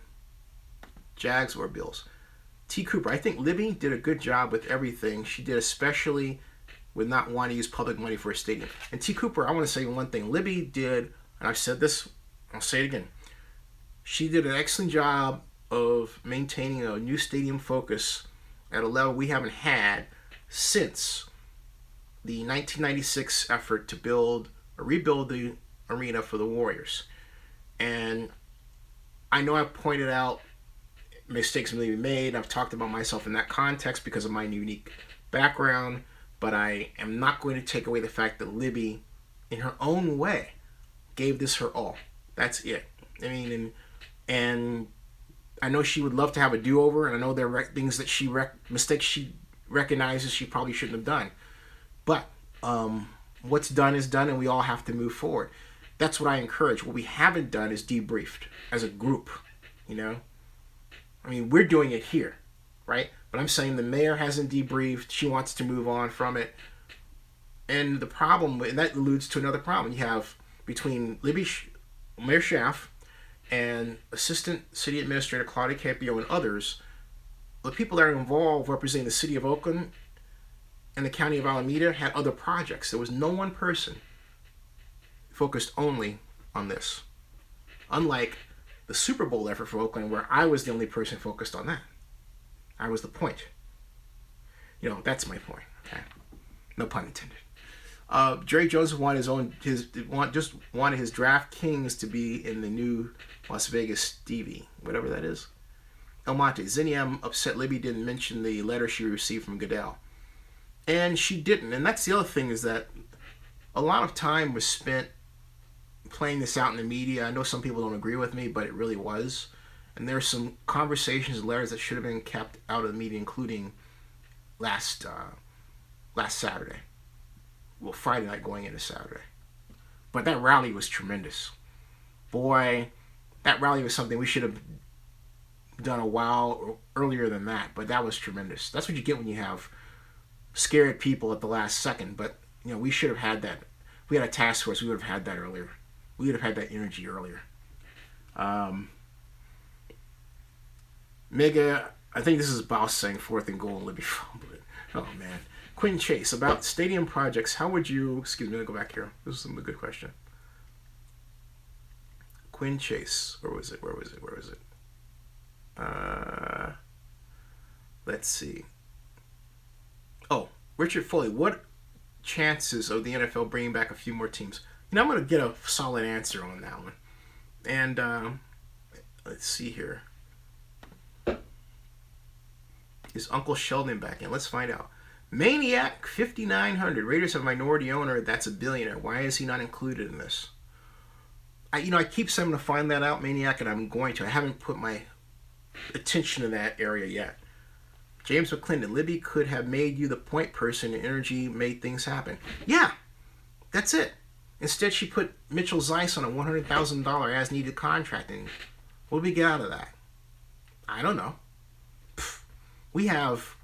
Jags or Bills. T. Cooper, I think Libby did a good job with everything she did, especially with not wanting to use public money for a stadium. And T. Cooper, I want to say one thing. Libby did, and I've said this, I'll say it again. She did an excellent job of maintaining a new stadium focus at a level we haven't had since the 1996 effort to rebuild the arena for the Warriors. And I know I pointed out mistakes may be made. I've talked about myself in that context because of my unique background, but I am not going to take away the fact that Libby, in her own way, gave this her all. That's it. I mean, and I know she would love to have a do-over, and I know there are things that mistakes she recognizes she probably shouldn't have done. But what's done is done, and we all have to move forward. That's what I encourage. What we haven't done is debriefed as a group, you know? I mean, we're doing it here. right? But I'm saying the mayor hasn't debriefed. She wants to move on from it. And the problem, and that alludes to another problem, you have between Mayor Schaff and Assistant City Administrator Claudia Capio and others, the people that are involved representing the city of Oakland and the county of Alameda had other projects. There was no one person focused only on this. Unlike the Super Bowl effort for Oakland, where I was the only person focused on that. I was the point. That's my point. Okay, no pun intended. Jerry Joseph wanted wanted his DraftKings to be in the new Las Vegas Stevie, whatever that is. El Monte, Zinni, I'm upset Libby didn't mention the letter she received from Goodell. And she didn't. And that's the other thing, is that a lot of time was spent playing this out in the media. I know some people don't agree with me, but it really was. And there's some conversations and letters that should have been kept out of the media, including last Saturday. Well, Friday night going into Saturday. But that rally was tremendous. Boy, that rally was something we should have done a while earlier than that. But that was tremendous. That's what you get when you have scared people at the last second. But, we should have had that. If we had a task force, we would have had that earlier. We would have had that energy earlier. Mega, I think this is Boss saying 4th and goal and Libby fumbled it. Oh, man. Quinn Chase, about stadium projects, how would you... Excuse me, let me go back here. This is a good question. Quinn Chase. Where was it? Let's see. Oh, Richard Foley. What chances of the NFL bringing back a few more teams? I'm going to get a solid answer on that one. And let's see here. Is Uncle Sheldon back in? Let's find out. Maniac 5900. Raiders have a minority owner that's a billionaire. Why is he not included in this? I keep saying to find that out, Maniac, and I'm going to. I haven't put my attention to that area yet. James McClendon. Libby could have made you the point person, and energy made things happen. Yeah, that's it. Instead, she put Mitchell Zeiss on a $100,000 as-needed contract, and what do we get out of that? I don't know. We have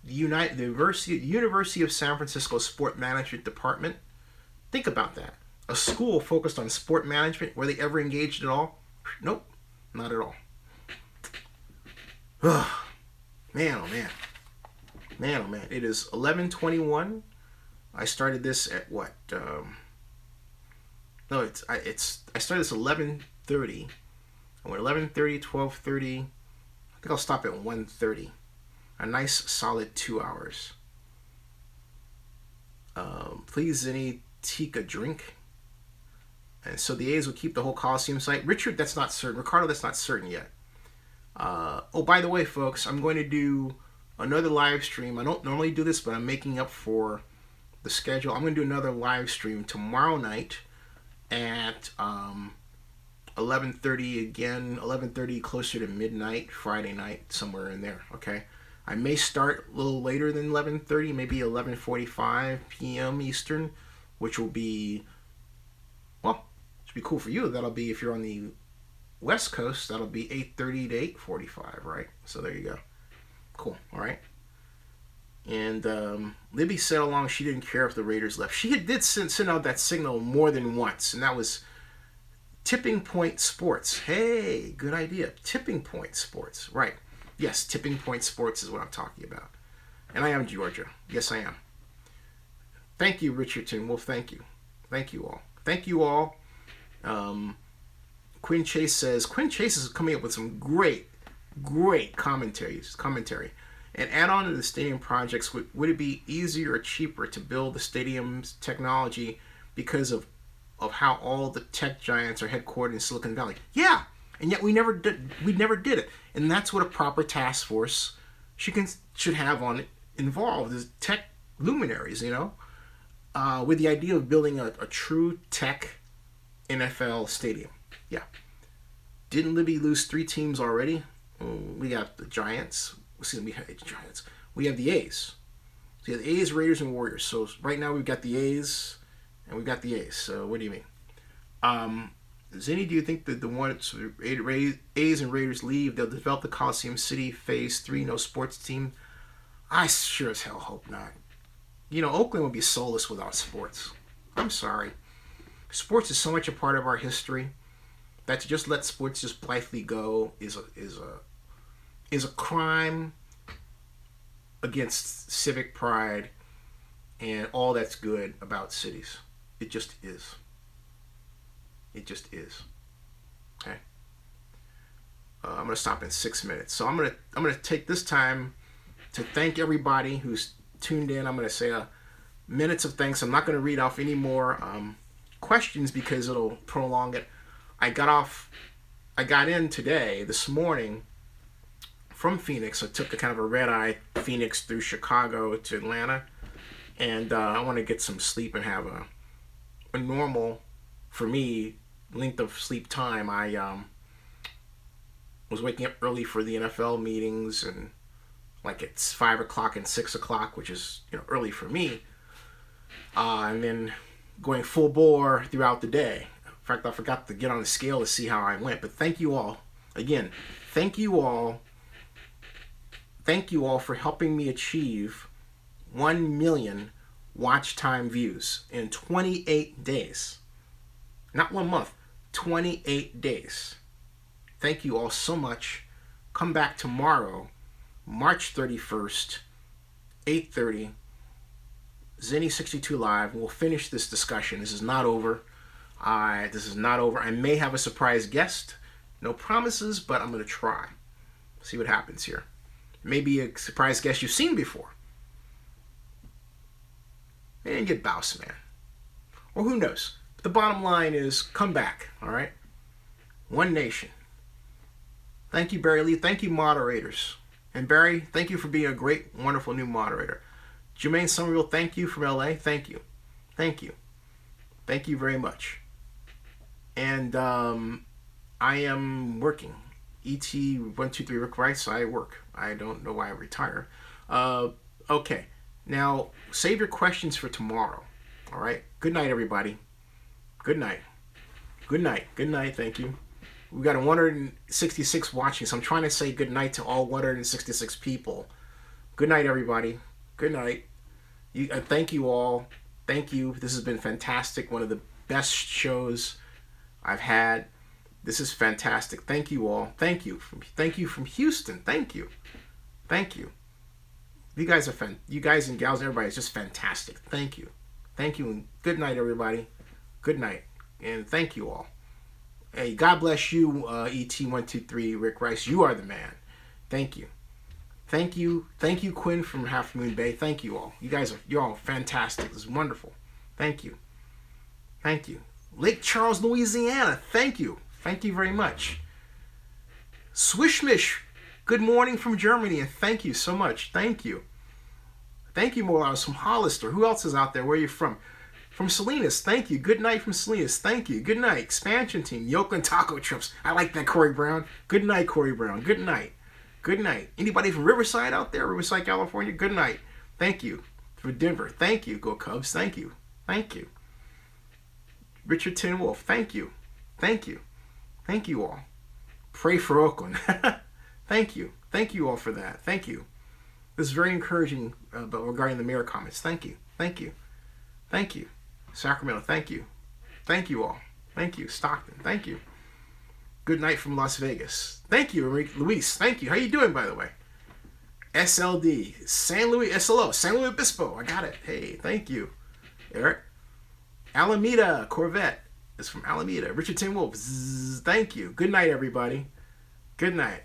the University of San Francisco Sport Management Department. Think about that. A school focused on sport management. Were they ever engaged at all? Nope, not at all. Man, oh man. Man, oh man. It is 11:21. I started this at what? I started this at 11:30. I went 11:30, 12:30. I think I'll stop at 1:30. A nice solid 2 hours. Please, Zinni, take a drink. And so the A's will keep the whole Coliseum site. Richard, that's not certain. Ricardo, that's not certain yet. By the way, folks, I'm going to do another live stream. I don't normally do this, but I'm making up for the schedule. I'm going to do another live stream tomorrow night at 11:30 again. 11:30 closer to midnight, Friday night, somewhere in there. Okay. I may start a little later than 11:30, maybe 11:45 p.m. Eastern, which will be, well, should be cool for you. That'll be, if you're on the West Coast, that'll be 8:30 to 8:45, right? So there you go. Cool. All right. And Libby said along she didn't care if the Raiders left. She did send out that signal more than once, and that was Tipping Point Sports. Hey, good idea. Tipping Point Sports. Right. Yes, Tipping Point Sports is what I'm talking about. And I am Georgia. Yes, I am. Thank you, Richardson. Well, thank you. Thank you all. Thank you all. Quinn Chase says, Quinn Chase is coming up with some great commentary. And add on to the stadium projects, would it be easier or cheaper to build the stadium's technology because of how all the tech giants are headquartered in Silicon Valley? Yeah, and yet we never did it. And that's what a proper task force should have on it involved, is tech luminaries, with the idea of building a true tech NFL stadium. Yeah. Didn't Libby lose 3 teams already? We got the Giants. We have the Giants. We have the A's. So you have the A's, Raiders, and Warriors. So right now we've got the A's, and we've got the A's. So what do you mean? Zinni, do you think that the once A's and Raiders leave, they'll develop the Coliseum City Phase 3, no sports team? I sure as hell hope not. You know, Oakland would be soulless without sports. I'm sorry. Sports is so much a part of our history that to just let sports just blithely go is a crime against civic pride and all that's good about cities. It just is. It just is. Okay. I'm gonna stop in 6 minutes. So I'm gonna take this time to thank everybody who's tuned in. I'm gonna say minutes of thanks. I'm not gonna read off any more questions because it'll prolong it. I got in today, this morning, from Phoenix. I took a kind of a red-eye Phoenix through Chicago to Atlanta, and I want to get some sleep and have a normal, for me, length of sleep time. I was waking up early for the NFL meetings, and like it's 5 o'clock and 6 o'clock, which is early for me, and then going full bore throughout the day. In fact, I forgot to get on the scale to see how I went. But thank you all again. Thank you all for helping me achieve 1 million watch time views in 28 days. Not 1 month, 28 days. Thank you all so much. Come back tomorrow, March 31st, 8:30, Zinni62 Live, and we'll finish this discussion. This is not over. This is not over. I may have a surprise guest. No promises, but I'm going to try. See what happens here. Maybe a surprise guest you've seen before. And get Bouse Man. Or who knows. But the bottom line is, come back, all right? One nation. Thank you, Barry Lee. Thank you, moderators. And Barry, thank you for being a great, wonderful new moderator. Jermaine Somerville, thank you from LA. Thank you. Thank you. Thank you very much. And I am working. ET123 Rick Rice, I work. I don't know why I retire. Okay. Now, save your questions for tomorrow. All right? Good night, everybody. Good night. Good night. Good night. Thank you. We got 166 watching, so I'm trying to say good night to all 166 people. Good night, everybody. Good night. Thank you all. Thank you. This has been fantastic. One of the best shows I've had. This is fantastic. Thank you all. Thank you. Thank you from Houston. Thank you. Thank you. You guys are you guys and gals, everybody is just fantastic. Thank you. Thank you, and good night, everybody. Good night, and thank you all. Hey, God bless you, ET123 Rick Rice. You are the man. Thank you. Thank you. Thank you, Quinn from Half Moon Bay. Thank you all. You're all fantastic. This is wonderful. Thank you. Thank you. Lake Charles, Louisiana. Thank you. Thank you very much. Swishmish, good morning from Germany, and thank you so much. Thank you. Thank you, Morales from Hollister. Who else is out there? Where are you from? From Salinas, thank you. Good night from Salinas. Thank you. Good night. Expansion team. Oakland Taco Trips. I like that, Corey Brown. Good night, Corey Brown. Good night. Good night. Anybody from Riverside out there? Riverside, California? Good night. Thank you. For Denver. Thank you. Go Cubs. Thank you. Thank you. Richard Tin Wolf. Thank you. Thank you. Thank you all. Pray for Oakland. Thank you. Thank you all for that. Thank you. This is very encouraging regarding the mayor comments. Thank you. Thank you. Thank you. Sacramento, thank you. Thank you all. Thank you. Stockton, thank you. Good night from Las Vegas. Thank you, Luis. Thank you. How you doing, by the way? SLD, San Luis, SLO, San Luis Obispo. I got it. Hey, thank you. Eric. Alameda, Corvette is from Alameda. Richard Tin Wolf, thank you. Good night, everybody. Good night.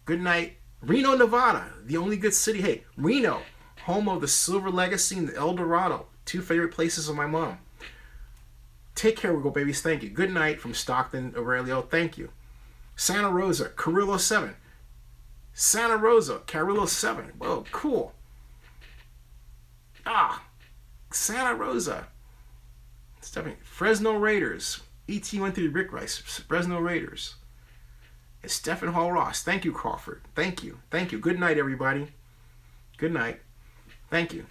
Good night. Reno, Nevada, the only good city. Hey, Reno, home of the Silver Legacy and the El Dorado. 2 favorite places of my mom. Take care, Wiggle Babies. Thank you. Good night from Stockton, Aurelio. Thank you. Santa Rosa, Carrillo 7. Santa Rosa, Carrillo 7. Whoa, cool. Santa Rosa. Fresno Raiders. ET13 Rick Rice. Fresno Raiders. And Stephen Hall Ross. Thank you, Crawford. Thank you. Thank you. Good night, everybody. Good night. Thank you.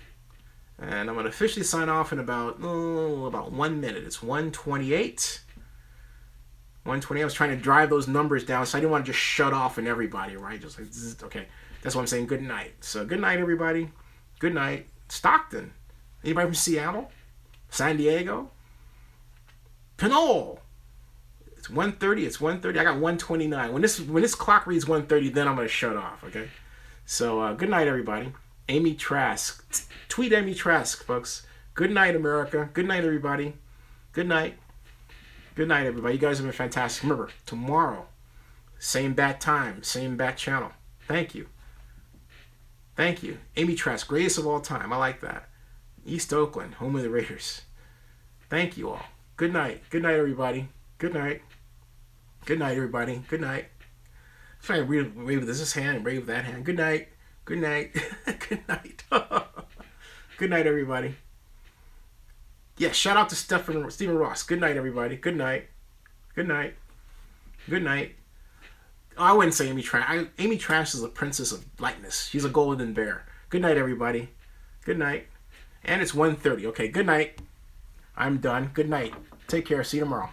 And I'm going to officially sign off in about 1 minute. It's 1:28. 120. I was trying to drive those numbers down, so I didn't want to just shut off on everybody, right? Just like, okay. That's why I'm saying good night. So good night, everybody. Good night. Stockton. Anybody from Seattle? San Diego? Pinole. It's 1:30. It's 1:30. I got 1:29. When this clock reads 1:30, then I'm gonna shut off. Okay. So good night, everybody. Amy Trask. Tweet Amy Trask, folks. Good night, America. Good night, everybody. Good night. Good night, everybody. You guys have been fantastic. Remember, tomorrow, same bat time, same bat channel. Thank you. Thank you. Amy Trask, greatest of all time. I like that. East Oakland, home of the Raiders. Thank you all. Good night. Good night, everybody. Good night. Good night, everybody. Good night. I'm trying to wave this hand and wave that hand. Good night. Good night. Good night. Good night, everybody. Yeah, shout out to Stephen Ross. Good night, everybody. Good night. Good night. Good night. Oh, I wouldn't say Amy Trash. Amy Trash is a princess of lightness. She's a golden bear. Good night, everybody. Good night. And it's 1:30. Okay, good night. I'm done. Good night. Take care. See you tomorrow.